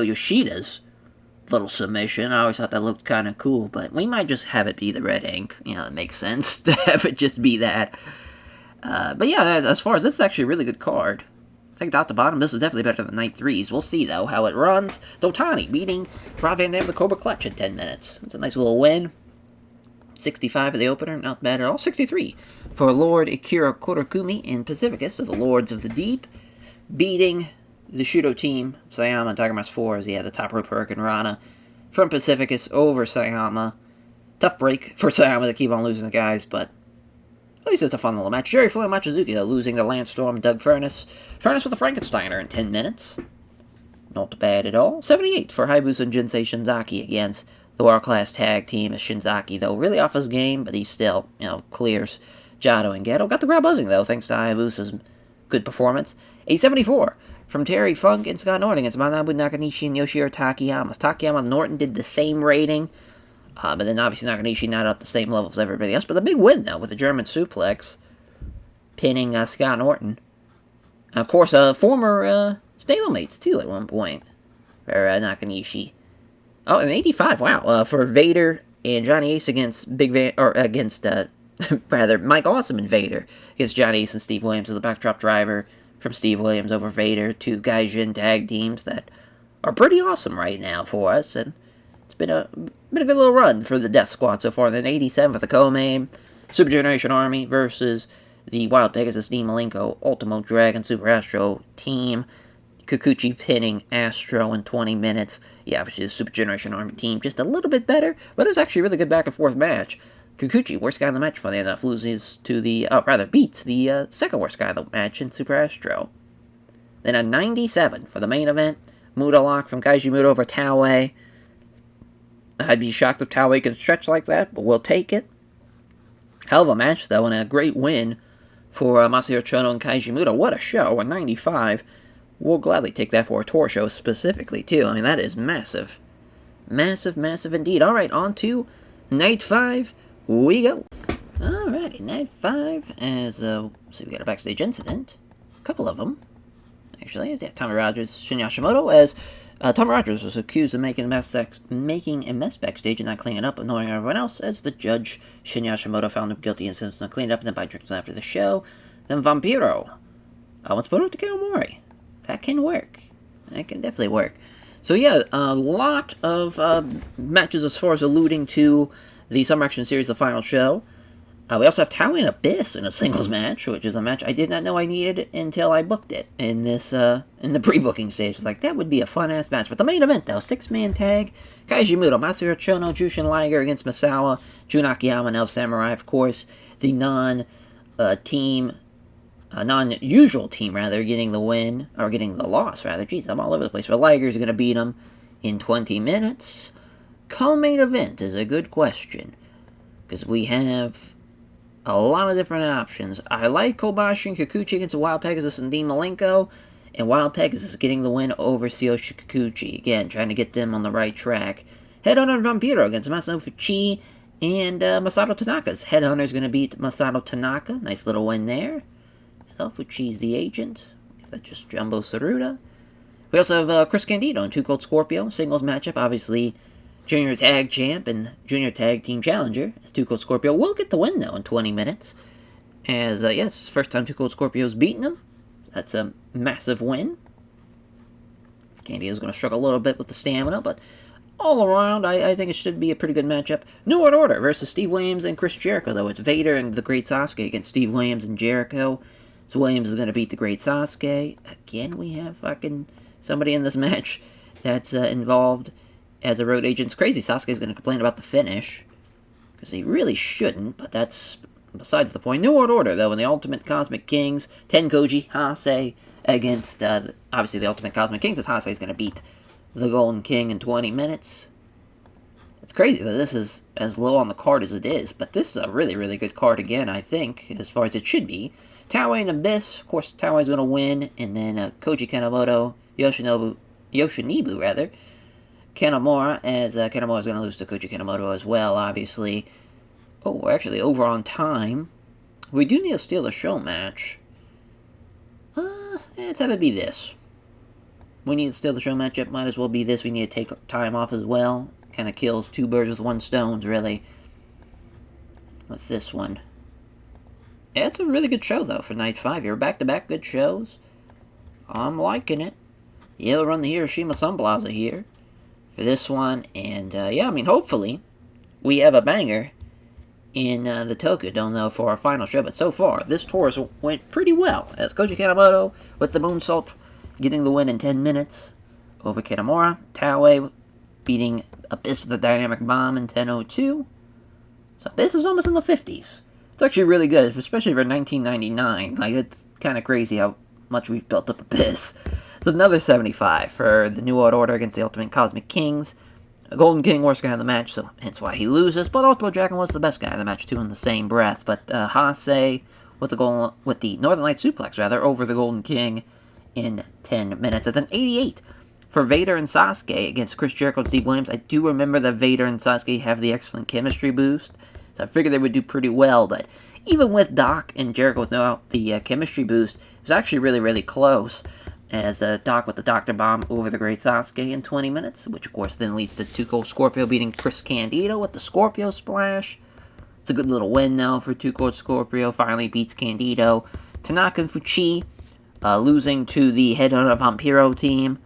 S1: Yoshida's little submission. I always thought that looked kind of cool, but we might just have it be the Red Ink. You know, it makes sense to have it just be that. But yeah, as far as this is actually a really good card. I think top to bottom, this is definitely better than Night 3's. We'll see, though, how it runs. Dotani beating Rob Van Dam with the Cobra Clutch in 10 minutes. It's a nice little win. 65 for the opener, not bad at all. 63 for Lord Akira Korakumi and Pacificus of the Lords of the Deep, beating the Shudo team, Sayama and Tiger Mask 4, as he had the top rope Hurricanrana from Pacificus over Sayama. Tough break for Sayama to keep on losing the guys, but at least it's a fun little match. Jerry Floyd Machizuki, though, losing to Lance Storm and Doug Furnas. Furnas with a Frankensteiner in 10 minutes. Not bad at all. 78 for Hayabusa and Jinsei Shinzaki against the world-class tag team as Shinzaki, though, really off his game, but he still, clears Jado and Geto. Got the crowd buzzing, though, thanks to Hayabusa's good performance. 874 from Terry Funk and Scott Norton against Manabu Nakanishi and Yoshihiro Takayama. Takayama and Norton did the same rating, but then obviously Nakanishi not at the same level as everybody else. But a big win, though, with the German suplex, pinning Scott Norton. And of course, former stablemates, too, at one point, for Nakanishi. Oh, and 85, wow, for Vader and Johnny Ace against Mike Awesome and Vader against Johnny Ace and Steve Williams as the backdrop driver from Steve Williams over Vader. Two Gaijin tag teams that are pretty awesome right now for us, and it's been a good little run for the Death Squad so far. Then 87 for the co-main, Super Generation Army versus the Wild Pegasus, Dean Malenko, Ultimo Dragon, Super Astro team. Kikuchi pinning Astro in 20 minutes. Yeah, obviously the Super Generation Army team just a little bit better, but it was actually a really good back-and-forth match. Kikuchi, worst guy in the match, funny enough, beats the second worst guy in the match in Super Astro. Then a 97 for the main event, Muda Lock from Kaiji Muda over TEW. I'd be shocked if TEW can stretch like that, but we'll take it. Hell of a match, though, and a great win for Masahiro Chono and Keiji Muto. What a show, a 95. We'll gladly take that for a tour show specifically, too. I mean, that is massive. Massive, massive indeed. Alright, on to Night 5 we go. Alrighty, Night 5, as, see, we got a backstage incident. A couple of them, actually. Yeah, Tommy Rogers, Shinya Hashimoto, as Tommy Rogers was accused of making a mess backstage and not cleaning up, annoying everyone else, as the judge, Shinya Hashimoto, found him guilty and sentenced him to clean up and then buy drinks after the show. Then Vampiro wants to put it to Kaomori. That can work. That can definitely work. So yeah, a lot of matches as far as alluding to the Summer Action Series, the final show. We also have TEW and Abyss in a singles match, which is a match I did not know I needed until I booked it in this in the pre-booking stage. It's like, that would be a fun-ass match. But the main event, though, 6-man tag, Keiji Muto, Masahiro Chono, Jushin Liger against Misawa, Jun Akiyama, and El Samurai, of course. The non-usual team, rather, getting the win, or getting the loss, rather. Jeez, I'm all over the place. But Liger's going to beat him in 20 minutes. Co-main event is a good question, because we have a lot of different options. I like Kobashi and Kikuchi against Wild Pegasus and Dean Malenko, and Wild Pegasus getting the win over Tsuyoshi Kikuchi. Again, trying to get them on the right track. Headhunter and Vampiro against Masao Fuchi and Masato Tanaka's. Headhunter's going to beat Masato Tanaka. Nice little win there. So Fuchi's the agent. If that's just Jumbo Tsuruta. We also have Chris Candido and 2 Cold Scorpio. Singles matchup, obviously. Junior Tag Champ and Junior Tag Team Challenger, as 2 Cold Scorpio will get the win, though, in 20 minutes. As, yes, first time 2 Cold Scorpio's beaten him. That's a massive win. Candio's going to struggle a little bit with the stamina, but all around, I think it should be a pretty good matchup. New World Order versus Steve Williams and Chris Jericho, though. It's Vader and the Great Sasuke against Steve Williams and Jericho. So Williams is going to beat the Great Sasuke. Again, we have fucking somebody in this match that's involved as a road agent. It's crazy Sasuke's going to complain about the finish, because he really shouldn't, but that's besides the point. New World Order, though, and the Ultimate Cosmic Kings, Tenkoji Hase against, obviously, the Ultimate Cosmic Kings, as Hase's going to beat the Golden King in 20 minutes. It's crazy that this is as low on the card as it is, but this is a really, really good card again, I think, as far as it should be. TEW and Abyss, of course, TEW is going to win, and then Koji Kanemoto, Yoshinibu, rather, Kanemura, as Kanemura is going to lose to Koji Kanemoto as well, obviously. Oh, we're actually over on time. We do need to steal the show match. Let's have it be this. We need to steal the show matchup, might as well be this. We need to take time off as well. Kind of kills 2 birds with 1 stone, really, with this one. Yeah, it's a really good show, though, for Night 5 here. Back-to-back good shows. I'm liking it. Yeah, we'll run the Hiroshima Sun Plaza here for this one, and yeah, I mean, hopefully we have a banger in the Tokyo Dome, though, for our final show, but so far, this tour went pretty well, as Koji Kanemoto with the moonsault getting the win in 10 minutes over Kanemura, TEW beating Abyss with the Dynamic Bomb in 10:02, so Abyss is almost in the 50s. It's actually really good, especially for 1999, like, it's kind of crazy how much we've built up Abyss. It's another 75 for the New World Order against the Ultimate Cosmic Kings. Golden King, worst guy in the match, so hence why he loses. But Ultimo Dragon was the best guy in the match, too, in the same breath. But Hase with the Northern Light Suplex, rather, over the Golden King in 10 minutes. That's an 88 for Vader and Sasuke against Chris Jericho and Steve Williams. I do remember that Vader and Sasuke have the excellent chemistry boost, so I figured they would do pretty well. But even with Doc and Jericho without the chemistry boost, it was actually really, really close. As Doc with the Dr. Bomb over the Great Sasuke in 20 minutes, which of course then leads to 2 Cold Scorpio beating Chris Candido with the Scorpio Splash. It's a good little win, though, for 2 Cold Scorpio. Finally beats Candido. Tanaka and Fuchi losing to the Headhunter Vampiro team.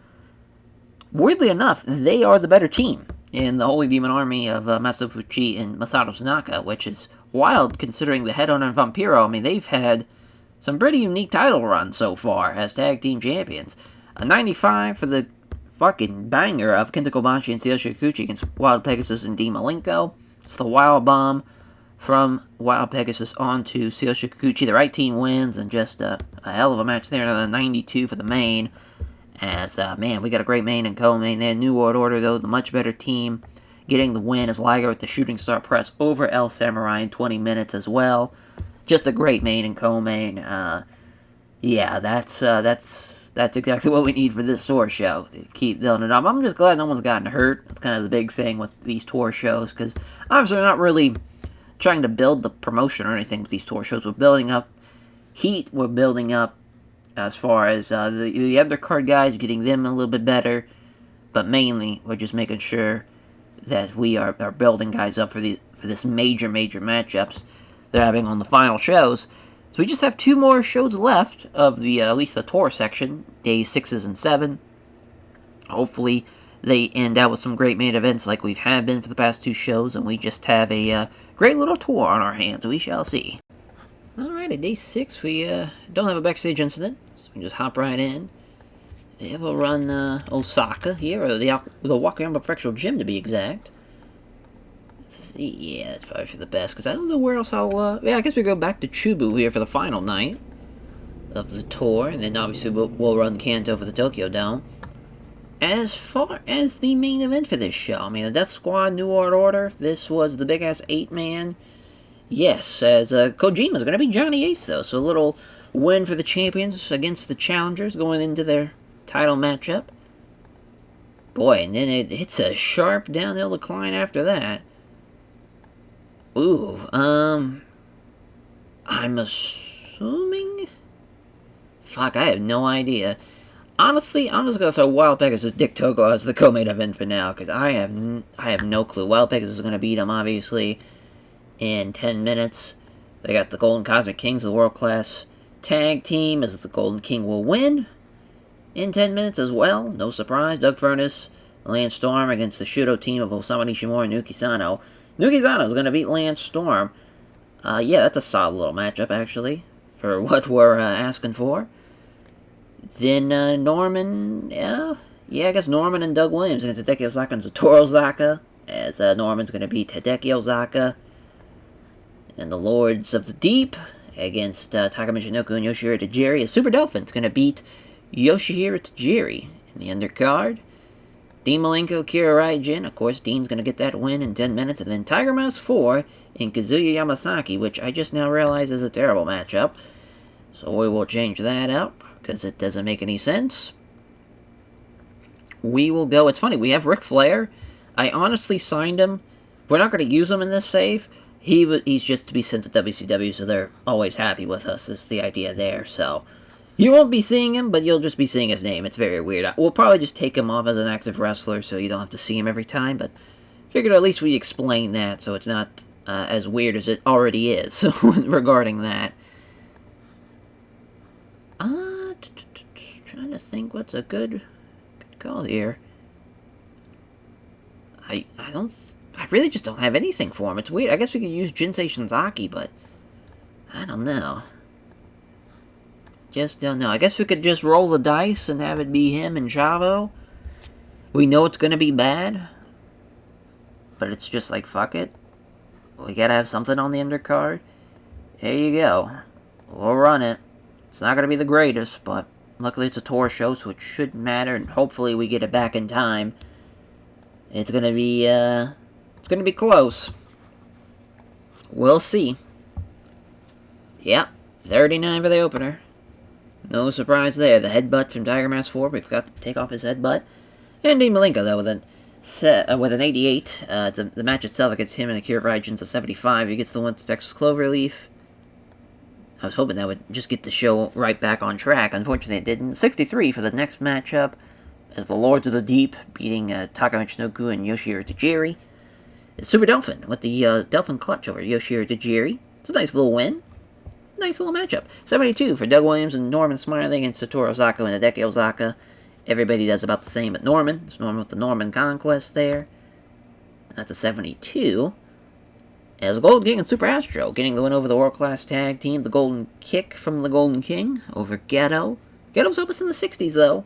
S1: Weirdly enough, they are the better team in the Holy Demon Army of Masato Fuchi and Masato Tanaka, which is wild considering the Headhunter and Vampiro. I mean, they've had some pretty unique title runs so far as tag team champions. A 95 for the fucking banger of Kenta Kobashi and Tsuyoshi Kikuchi against Wild Pegasus and Dean Malenko. It's the Wild Bomb from Wild Pegasus onto Tsuyoshi Kikuchi. The right team wins, and just a hell of a match there. Another 92 for the main. As, man, we got a great main and co-main there. New World Order, though, the much better team, getting the win as Liger with the Shooting Star Press over El Samurai in 20 minutes as well. just a great main and co-main. Yeah, that's exactly what we need for this tour show. To keep building it up. I'm just glad no one's gotten hurt. That's kind of the big thing with these tour shows, because obviously we're not really trying to build the promotion or anything with these tour shows. We're building up heat. We're building up as far as the undercard guys, getting them a little bit better. But mainly, we're just making sure that we are building guys up for this major matchups they're having on the final shows. So we just have 2 more shows left of the at least the tour section, days 6 and 7. Hopefully, they end out with some great main events like we've had been for the past 2 shows, and we just have a great little tour on our hands. We shall see. Alright, at day 6, we don't have a backstage incident, so we can just hop right in. Yeah, we'll run Osaka here, or the Wakayama Professional Gym to be exact. Yeah, that's probably for the best, because I don't know where else I'll, yeah, I guess we go back to Chubu here for the final night of the tour, and then obviously we'll run Kanto for the Tokyo Dome. As far as the main event for this show, I mean, the Death Squad New World Order, this was the big-ass 8-man. Yes, as Kojima's going to be Johnny Ace, though, so a little win for the champions against the challengers going into their title matchup. Boy, and then it hits a sharp downhill decline after that. Ooh, I'm assuming? Fuck, I have no idea. Honestly, I'm just gonna throw Wild Pegasus Dick Togo as the co-main event for now, because I have no clue. Wild Pegasus is gonna beat him, obviously, in 10 minutes. They got the Golden Cosmic Kings, the world-class tag team, as the Golden King will win in 10 minutes as well. No surprise. Doug Furnace, Lance Storm against the Shudo team of Osamu Nishimura and Nuki Sano. Nuki Sano is going to beat Lance Storm. Yeah, that's a solid little matchup, actually, for what we're asking for. Then Norman, yeah, I guess Norman and Doug Williams against Hideki Osaka and Satoru Osaka, as Norman's going to beat Hideki Osaka. And the Lords of the Deep against Taka Michinoku and Yoshihiro Tajiri, as Super Dolphin's going to beat Yoshihiro Tajiri in the undercard. Dean Malenko, Kira Raijin. Of course, Dean's going to get that win in 10 minutes. And then Tiger Mask 4 in Kazuya Yamasaki, which I just now realize is a terrible matchup. So we will change that up, because it doesn't make any sense. We will go... It's funny, we have Ric Flair. I honestly signed him. We're not going to use him in this save. He's just to be sent to WCW, so they're always happy with us, is the idea there. So you won't be seeing him, but you'll just be seeing his name. It's very weird. We'll probably just take him off as an active wrestler, so you don't have to see him every time, but figured at least we explain that, so it's not as weird as it already is regarding that. Trying to think what's a good call here. I really just don't have anything for him. It's weird. I guess we could use Jinsei Shinzaki, but I don't know. Just don't know. I guess we could just roll the dice and have it be him and Chavo. We know it's going to be bad, but it's just like, fuck it. We gotta have something on the undercard. Here you go. We'll run it. It's not going to be the greatest, but luckily it's a tour show, so it shouldn't matter, and hopefully we get it back in time. It's going to be close. We'll see. Yep, 39 for the opener. No surprise there. The headbutt from Tiger Mask 4. We forgot to take off his headbutt. And Dean Malenko, though, with an 88. The match itself against him and Akira Raijin's a 75. He gets the win to Texas Cloverleaf. I was hoping that would just get the show right back on track. Unfortunately, it didn't. 63 for the next matchup, as the Lords of the Deep beating Taka Michinoku and Yoshihiro Tajiri. It's Super Dolphin with the Dolphin Clutch over Yoshihiro Tajiri. It's a nice little win. Nice little matchup. 72 for Doug Williams and Norman Smiley against Satoru Osaka and Hideki Osaka. Everybody does about the same but Norman. It's Norman with the Norman Conquest there. That's a 72. As Golden King and Super Astro getting the win over the world-class tag team, the Golden Kick from the Golden King over Ghetto. Ghetto's almost in the 60s, though.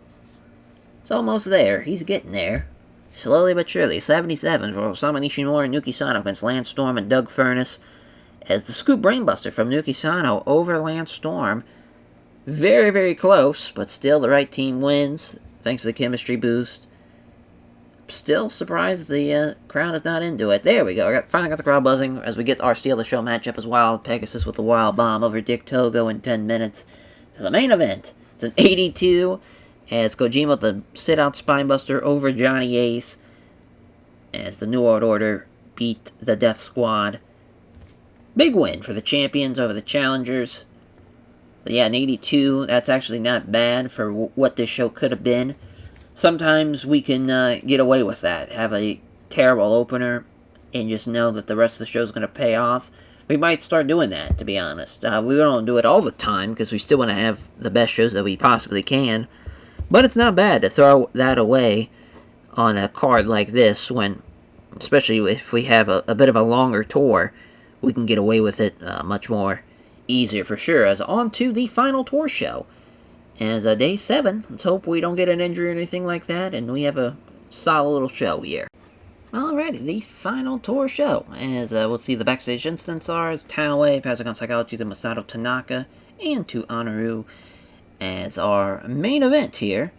S1: It's almost there. He's getting there. Slowly but surely. 77 for Osamu Nishimura and Nuki Sano against Lance Storm and Doug Furnace. As the Scoop Brainbuster from Nuki Sano over Lance Storm. Very, very close, but still the right team wins, thanks to the chemistry boost. still surprised the crowd is not into it. There we go. Finally got the crowd buzzing as we get our Steal the Show matchup as Wild Pegasus with the Wild Bomb over Dick Togo in 10 minutes. To the main event. It's an 82 as Kojima with the sit-out spinebuster over Johnny Ace as the New World Order beat the Death Squad. Big win for the champions over the challengers. But yeah, an 82, that's actually not bad for what this show could have been. Sometimes we can get away with that. Have a terrible opener and just know that the rest of the show is going to pay off. We might start doing that, to be honest. We don't do it all the time because we still want to have the best shows that we possibly can. But it's not bad to throw that away on a card like this when, especially if we have a bit of a longer tour, we can get away with it much more easier for sure. As on to the final tour show. As day 7, let's hope we don't get an injury or anything like that, and we have a solid little show here. Alrighty, the final tour show. As we'll see the backstage instance are as TEW passing on Psychology to Masato Tanaka and to Honoru. As our main event here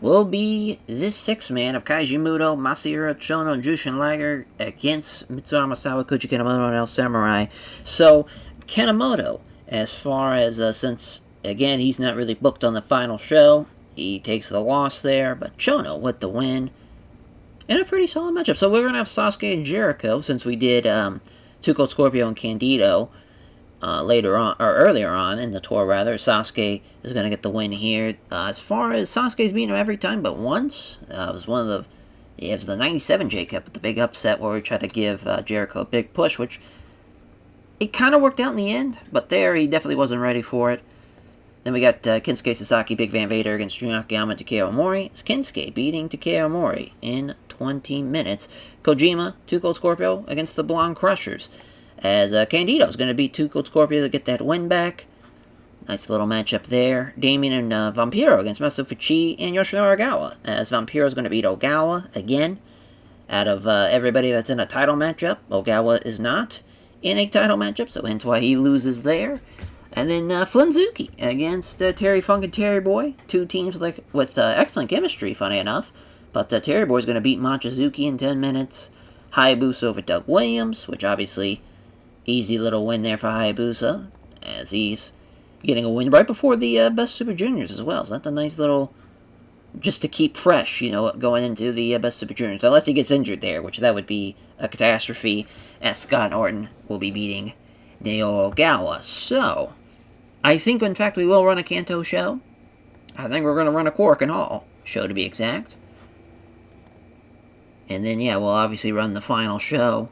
S1: will be this 6-man of Kaiji Muto, Masahiro Chono, and Jushin Liger against Mitsuha Masawa, Koji Kanemoto, and El Samurai. So, Kanemoto, as far as since, again, he's not really booked on the final show, he takes the loss there, but Chono with the win. And a pretty solid matchup. So we're going to have Sasuke and Jericho, since we did Two Cold Scorpio and Candido later on, or earlier on in the tour, rather. Sasuke is going to get the win here. As far as Sasuke's beaten him every time but once, it was it was the 97 J-Cup, the big upset where we tried to give Jericho a big push, which it kind of worked out in the end, but there he definitely wasn't ready for it. Then we got Kensuke Sasaki, Big Van Vader against Jun Akiyama and Takeo Omori. It's Kensuke beating Takeo Omori in 20 minutes. Kojima, Two Cold Scorpio against the Blonde Crushers. As Candido's going to beat Two Cold Scorpio to get that win back. Nice little matchup there. Damien and Vampiro against Masato Fuchi and Yoshinori Ogawa. As Vampiro's going to beat Ogawa again. Out of everybody that's in a title matchup, Ogawa is not in a title matchup, so hence why he loses there. And then Flinzuki against Terry Funk and Terry Boy. Two teams with excellent chemistry, funny enough. But Terry Boy's going to beat Mochizuki in 10 minutes. Hayabusa over Doug Williams, which obviously, easy little win there for Hayabusa. As he's getting a win right before the Best Super Juniors as well. So that's a nice little, just to keep fresh, going into the Best Super Juniors. Unless he gets injured there, which that would be a catastrophe. As Scott Norton will be beating Naoya Ogawa. So, I think, in fact, we will run a Kanto show. I think we're going to run a Korakuen Hall show, to be exact. And then, yeah, we'll obviously run the final show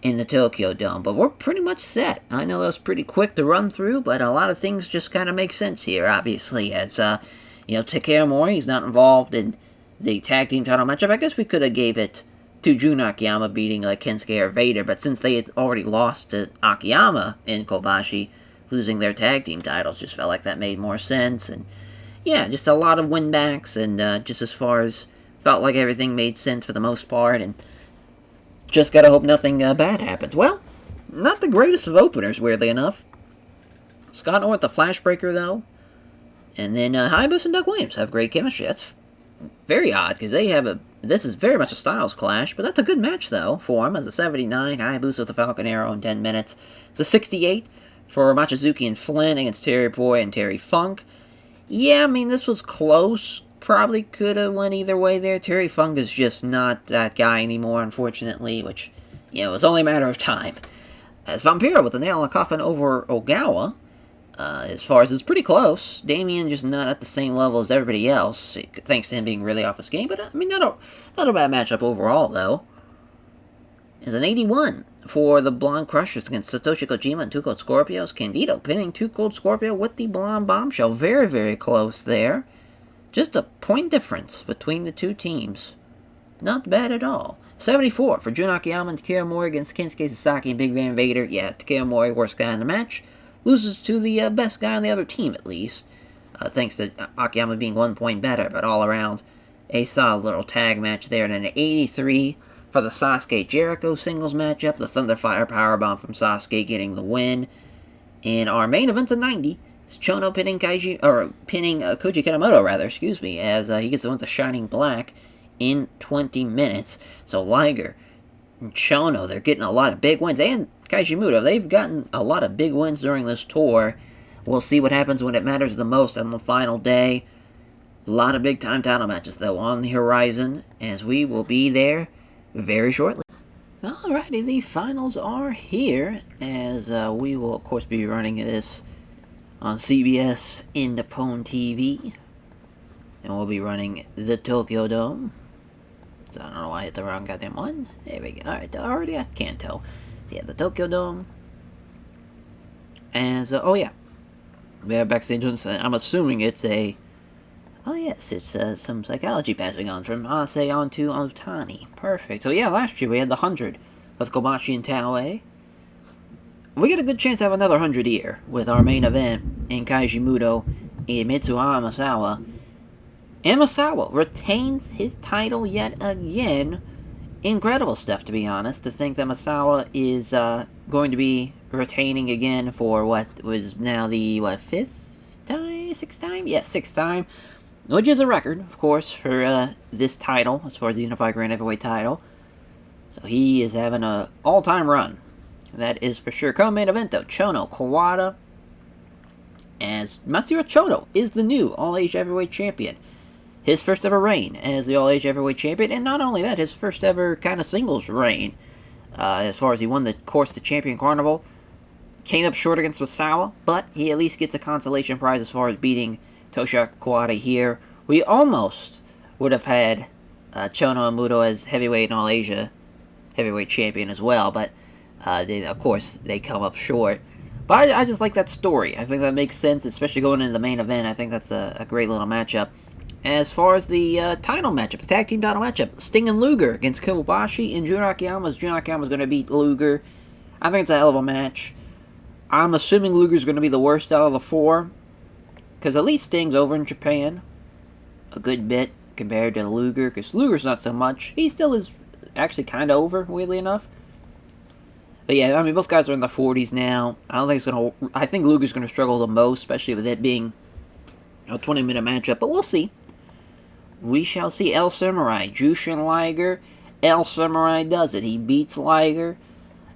S1: in the Tokyo Dome. But we're pretty much set. I know that was pretty quick to run through, but a lot of things just kind of make sense here, obviously. As, Takeo Omori is not involved in the tag team title matchup. I guess we could have gave it to Jun Akiyama beating Kensuke or Vader, but since they had already lost to Akiyama in Kobashi, losing their tag team titles just felt like that made more sense. And yeah, just a lot of win-backs, and just as far as felt like everything made sense for the most part, and just gotta hope nothing bad happens. Well, not the greatest of openers, weirdly enough. Scott North, the Flashbreaker, though. And then Hayabusa and Doug Williams have great chemistry. That's very odd, because they have this is very much a styles clash, but that's a good match, though, for him. As a 79, Hayabusa with the Falcon Arrow in 10 minutes. It's a 68 for Mochizuki and Flynn against Terry Boy and Terry Funk. Yeah, I mean, this was close. Probably could have went either way there. Terry Funk is just not that guy anymore, unfortunately, which, it's only a matter of time. As Vampiro with the nail in the coffin over Ogawa, as far as it's pretty close. Damien just not at the same level as everybody else, thanks to him being really off his game. But, I mean, not a bad matchup overall, though. It's an 81 for the Blonde Crushers against Satoshi Kojima and Two Cold Scorpios. Candido pinning Two Cold Scorpio with the Blonde Bombshell. Very, very close there. Just a point difference between the two teams. Not bad at all. 74 for Jun Akiyama and Takeo Omori against Kensuke Sasaki and Big Van Vader. Yeah, Takeo Omori, worst guy in the match. Loses to the best guy on the other team, at least. Thanks to Akiyama being 1 point better, but all around, a solid little tag match there. And an 83 for the Sasuke Jericho singles matchup. The Thunderfire Powerbomb from Sasuke getting the win. In our main event of 90, it's Chono pinning Koji Kanemoto, as he gets the win with the Shining Black in 20 minutes. So Liger and Chono, they're getting a lot of big wins. And Kaishimoto, they've gotten a lot of big wins during this tour. We'll see what happens when it matters the most on the final day. A lot of big-time title matches, though, on the horizon, as we will be there very shortly. Alrighty, the finals are here, as we will, of course, be running this on CBS in Nippon TV. And we'll be running the Tokyo Dome. So I don't know why I hit the wrong goddamn one. There we go. Alright, already I can't tell. Yeah, the Tokyo Dome. As, oh yeah. We have backstage, I'm assuming it's a... Oh yes, it's some psychology passing on from Ase on to Otani. Perfect. So yeah, last year we had the 100 with Kobashi and Taue. We get a good chance to have another 100 here with our main event in Kaiji Muto and Mitsuha Amasawa. Amasawa retains his title yet again. Incredible stuff, to be honest, to think that Amasawa is going to be retaining again for what was now the, fifth time? Sixth time? Yeah, sixth time. Which is a record, of course, for this title, as far as the Unified Grand Heavyweight title. So he is having an all-time run. That is for sure. Co-main event, though, Chono Kawada, as Masahiro Chono is the new All-Age Heavyweight Champion. His first ever reign as the All-Age Heavyweight Champion, and not only that, his first ever kind of singles reign. As far as he won, the Champion Carnival. Came up short against Masawa, but he at least gets a consolation prize as far as beating Toshiaki Kawada here. We almost would have had Chono and Muto as heavyweight and All-Asia heavyweight champion as well, but of course they come up short. But I just like that story. I think that makes sense, especially going into the main event. I think that's a great little matchup. As far as the title matchup, the tag team title matchup, Sting and Luger against Kobashi and Jun Akiyama. Jun Akiyama's going to beat Luger. I think it's a hell of a match. I'm assuming Luger's going to be the worst out of the four, because at least Sting's over in Japan a good bit compared to Luger, because Luger's not so much. He still is actually kind of over, weirdly enough. But yeah, I mean, both guys are in the 40s now. I think Luger's going to struggle the most, especially with it being a 20-minute matchup, but we'll see. We shall see. El Samurai, Jushin Liger. El Samurai does it. He beats Liger.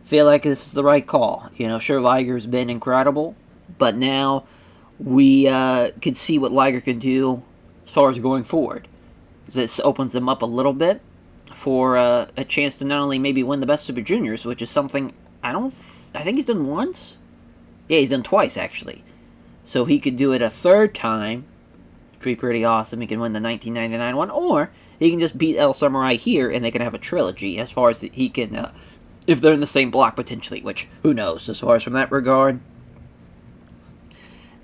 S1: Feel like this is the right call. You know, sure, Liger's been incredible, but now we can see what Liger can do as far as going forward. This opens them up a little bit for a chance to not only maybe win the Best Super Juniors, which is something I think he's done once? Yeah, he's done twice, actually. So he could do it a third time. Be pretty awesome. He can win the 1999 one, or he can just beat El Samurai here, and they can have a trilogy, as far as he can, if they're in the same block, potentially, which, who knows, as far as from that regard.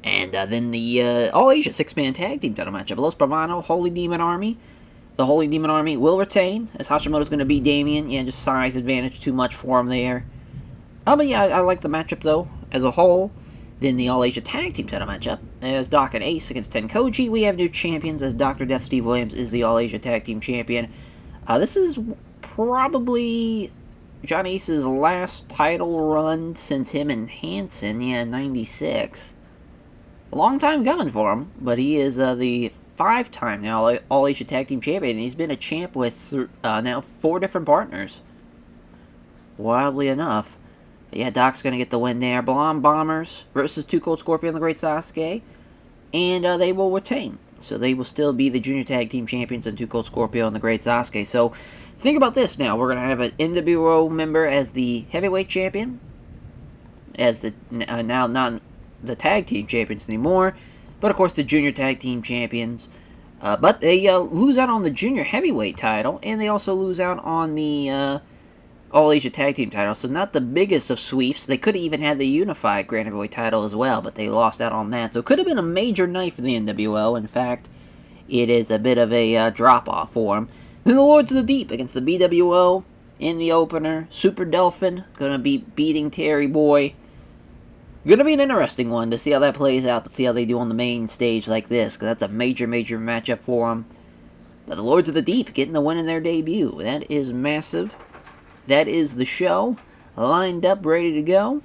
S1: And then the All-Asia six-man tag team title matchup. Los Bravano, Holy Demon Army. The Holy Demon Army will retain, as Hashimoto's going to beat Damien. Yeah, just size advantage too much for him there. But yeah, I like the matchup, though, as a whole. Then the All-Asia Tag Team title matchup, as Doc and Ace against Tenkoji. We have new champions, as Dr. Death Steve Williams is the All-Asia Tag Team Champion. This is probably John Ace's last title run since him and Hansen, 96. A long time coming for him, but he is the 5-time now All-Asia Tag Team Champion, and he's been a champ with now 4 different partners. Wildly enough. But yeah, Doc's going to get the win there. Blonde Bombers versus Too Cold Scorpio and the Great Sasuke. And they will retain. So they will still be the Junior Tag Team Champions and Too Cold Scorpio and the Great Sasuke. So think about this now. We're going to have an NWO member as the Heavyweight Champion. As the now not the Tag Team Champions anymore. But of course the Junior Tag Team Champions. But they lose out on the Junior Heavyweight title. And they also lose out on the All-Asia Tag Team title, so not the biggest of sweeps. They could have even had the Unified Grand Heavyweight title as well, but they lost out on that. So it could have been a major night for the NWO. In fact, it is a bit of a drop-off for them. Then the Lords of the Deep against the BWO in the opener. Super Delphin going to be beating Terry Boy. Going to be an interesting one to see how that plays out, to see how they do on the main stage like this, because that's a major, major matchup for them. But the Lords of the Deep getting the win in their debut. That is massive. That is the show, lined up, ready to go.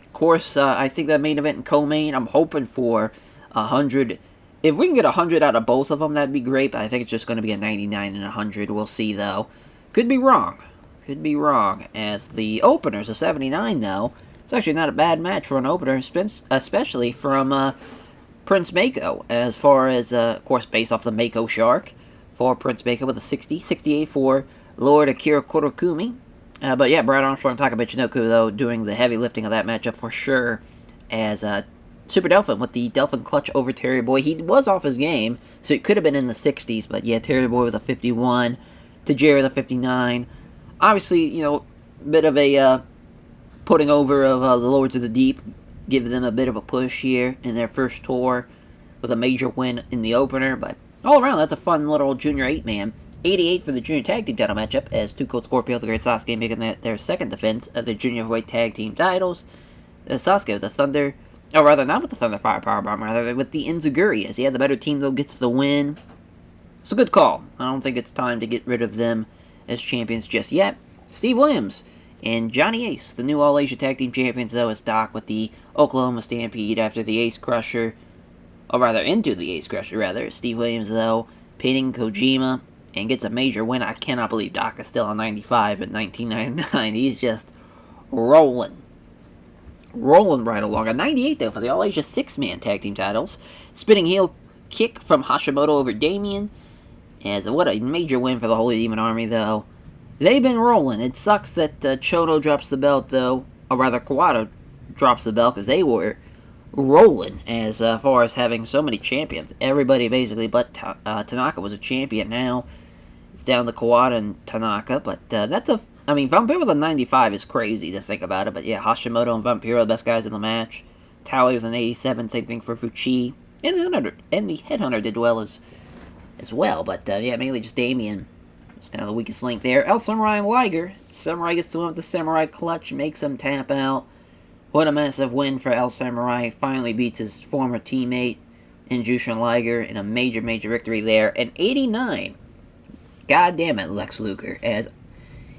S1: Of course, I think that main event in co-main, I'm hoping for 100 If we can get 100 out of both of them, that'd be great, but I think it's just going to be a 99 and 100. We'll see, though. Could be wrong. Could be wrong. As the opener's a 79, though. It's actually not a bad match for an opener, especially from Prince Mako, as far as, of course, based off the Mako Shark, for Prince Mako with a 60. 68 for Lord Akira Kurokumi. But yeah, Brad Armstrong, Taka Michinoku, though, doing the heavy lifting of that matchup for sure, as Super Delphin with the Delphin Clutch over Terry Boy. He was off his game, so it could have been in the 60s, but yeah, Terry Boy with a 51, Tajiri with a 59. Obviously, you know, bit of a putting over of the Lords of the Deep, giving them a bit of a push here in their first tour with a major win in the opener, but all around, that's a fun little Junior 8-man. 88 for the Junior Tag Team title matchup, as Two Cold Scorpio, the Great Sasuke, making their second defense of the Junior Heavyweight Tag Team titles. Sasuke with the Thunder, or rather, not with the Thunder Fire Powerbomb, rather with the Enziguri, as he had the better team, though, gets the win. It's a good call. I don't think it's time to get rid of them as champions just yet. Steve Williams and Johnny Ace, the new All-Asia Tag Team Champions, though, as Doc with the Oklahoma Stampede after the Ace Crusher, or rather, into the Ace Crusher, rather. Steve Williams, though, pinning Kojima, and gets a major win. I cannot believe Doc is still on 95 in 1999. He's just rolling. Rolling right along. A 98, though, for the All-Asia 6-man tag team titles. Spinning heel kick from Hashimoto over Damien. As what a major win for the Holy Demon Army, though. They've been rolling. It sucks that Chono drops the belt, though. Or rather, Kawada drops the belt, because they were rolling as far as having so many champions. Everybody, basically, but Tanaka was a champion now. It's down to Kawada and Tanaka, but that's a... I mean, Vampiro with a 95 is crazy to think about it, but yeah, Hashimoto and Vampiro, the best guys in the match. Taue with an 87, same thing for Fuchi. And the Headhunter did well as well, but yeah, mainly just Damien. It's kind of the weakest link there. El Samurai and Liger. Samurai gets the win with the Samurai Clutch, makes him tap out. What a massive win for El Samurai. Finally beats his former teammate in Jushin Liger in a major, major victory there. And 89. God damn it, Lex Luger. As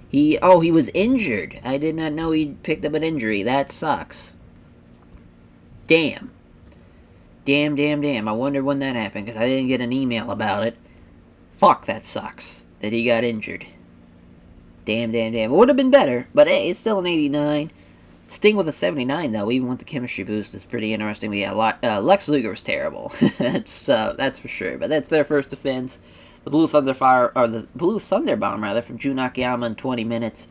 S1: he was injured. I did not know he picked up an injury. That sucks. Damn. Damn. I wondered when that happened, because I didn't get an email about it. Fuck, that sucks. That he got injured. Damn. It would have been better, but hey, it's still an 89. Sting with a 79, though, even with the chemistry boost, is pretty interesting. We had Lex Luger was terrible. That's for sure. But that's their first defense. The Blue Thunder Bomb, rather, from Jun Akiyama in 20 minutes.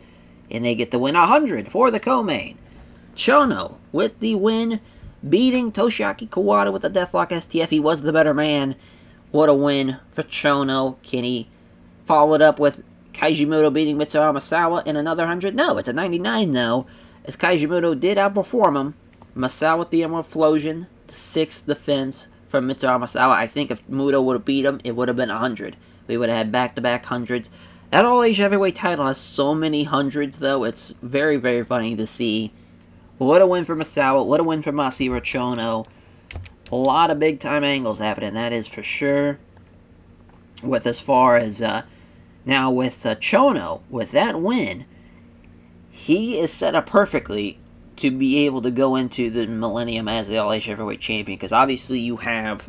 S1: And they get the win 100 for the co-main. Chono with the win, beating Toshiaki Kawada with the Deathlock STF. He was the better man. What a win for Chono. Can he follow it up with Kaijimoto beating Mitsuhara Masawa in another 100? No, it's a 99, though, as Kaijimoto did outperform him. Masawa with the Emerald Flosion, the 6th defense from Mitsuhara Masawa. I think if Muto would have beat him, it would have been 100. We would have had back-to-back hundreds. That All-Asia Heavyweight title has so many hundreds, though. It's very, very funny to see. What a win for Masawa. What a win for Masahiro Chono. A lot of big-time angles happening, that is for sure. With as far as, now with Chono, with that win, he is set up perfectly to be able to go into the Millennium as the All-Asia Heavyweight Champion, because obviously you have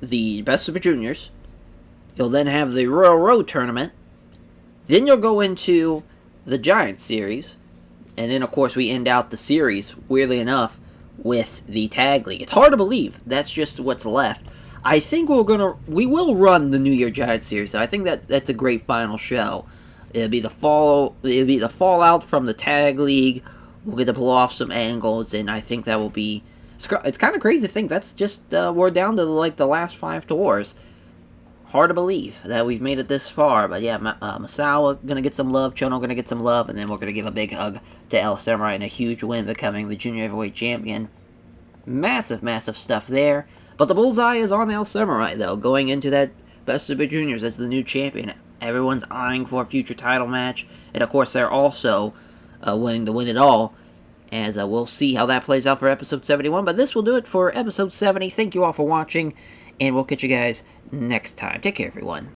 S1: the Best Super Juniors, you'll then have the Royal Road Tournament, then you'll go into the Giant Series, and then of course we end out the series, weirdly enough, with the Tag League. It's hard to believe that's just what's left. I think we will run the New Year Giant Series, so I think that's a great final show. It'll be the fallout from the Tag League. We'll get to pull off some angles, and I think that will be... It's kind of crazy to think that's just... we're down to, like, the last 5 tours. Hard to believe that we've made it this far, but yeah, Masawa gonna get some love, Chono gonna get some love, and then we're gonna give a big hug to El Samurai and a huge win, becoming the Junior Heavyweight Champion. Massive, massive stuff there. But the bullseye is on El Samurai, though, going into that Best Super Juniors as the new champion. Everyone's eyeing for a future title match, and of course they're also winning to win it all, as we'll see how that plays out for episode 71. But this will do it for episode 70. Thank you all for watching, and we'll catch you guys next time. Take care, everyone.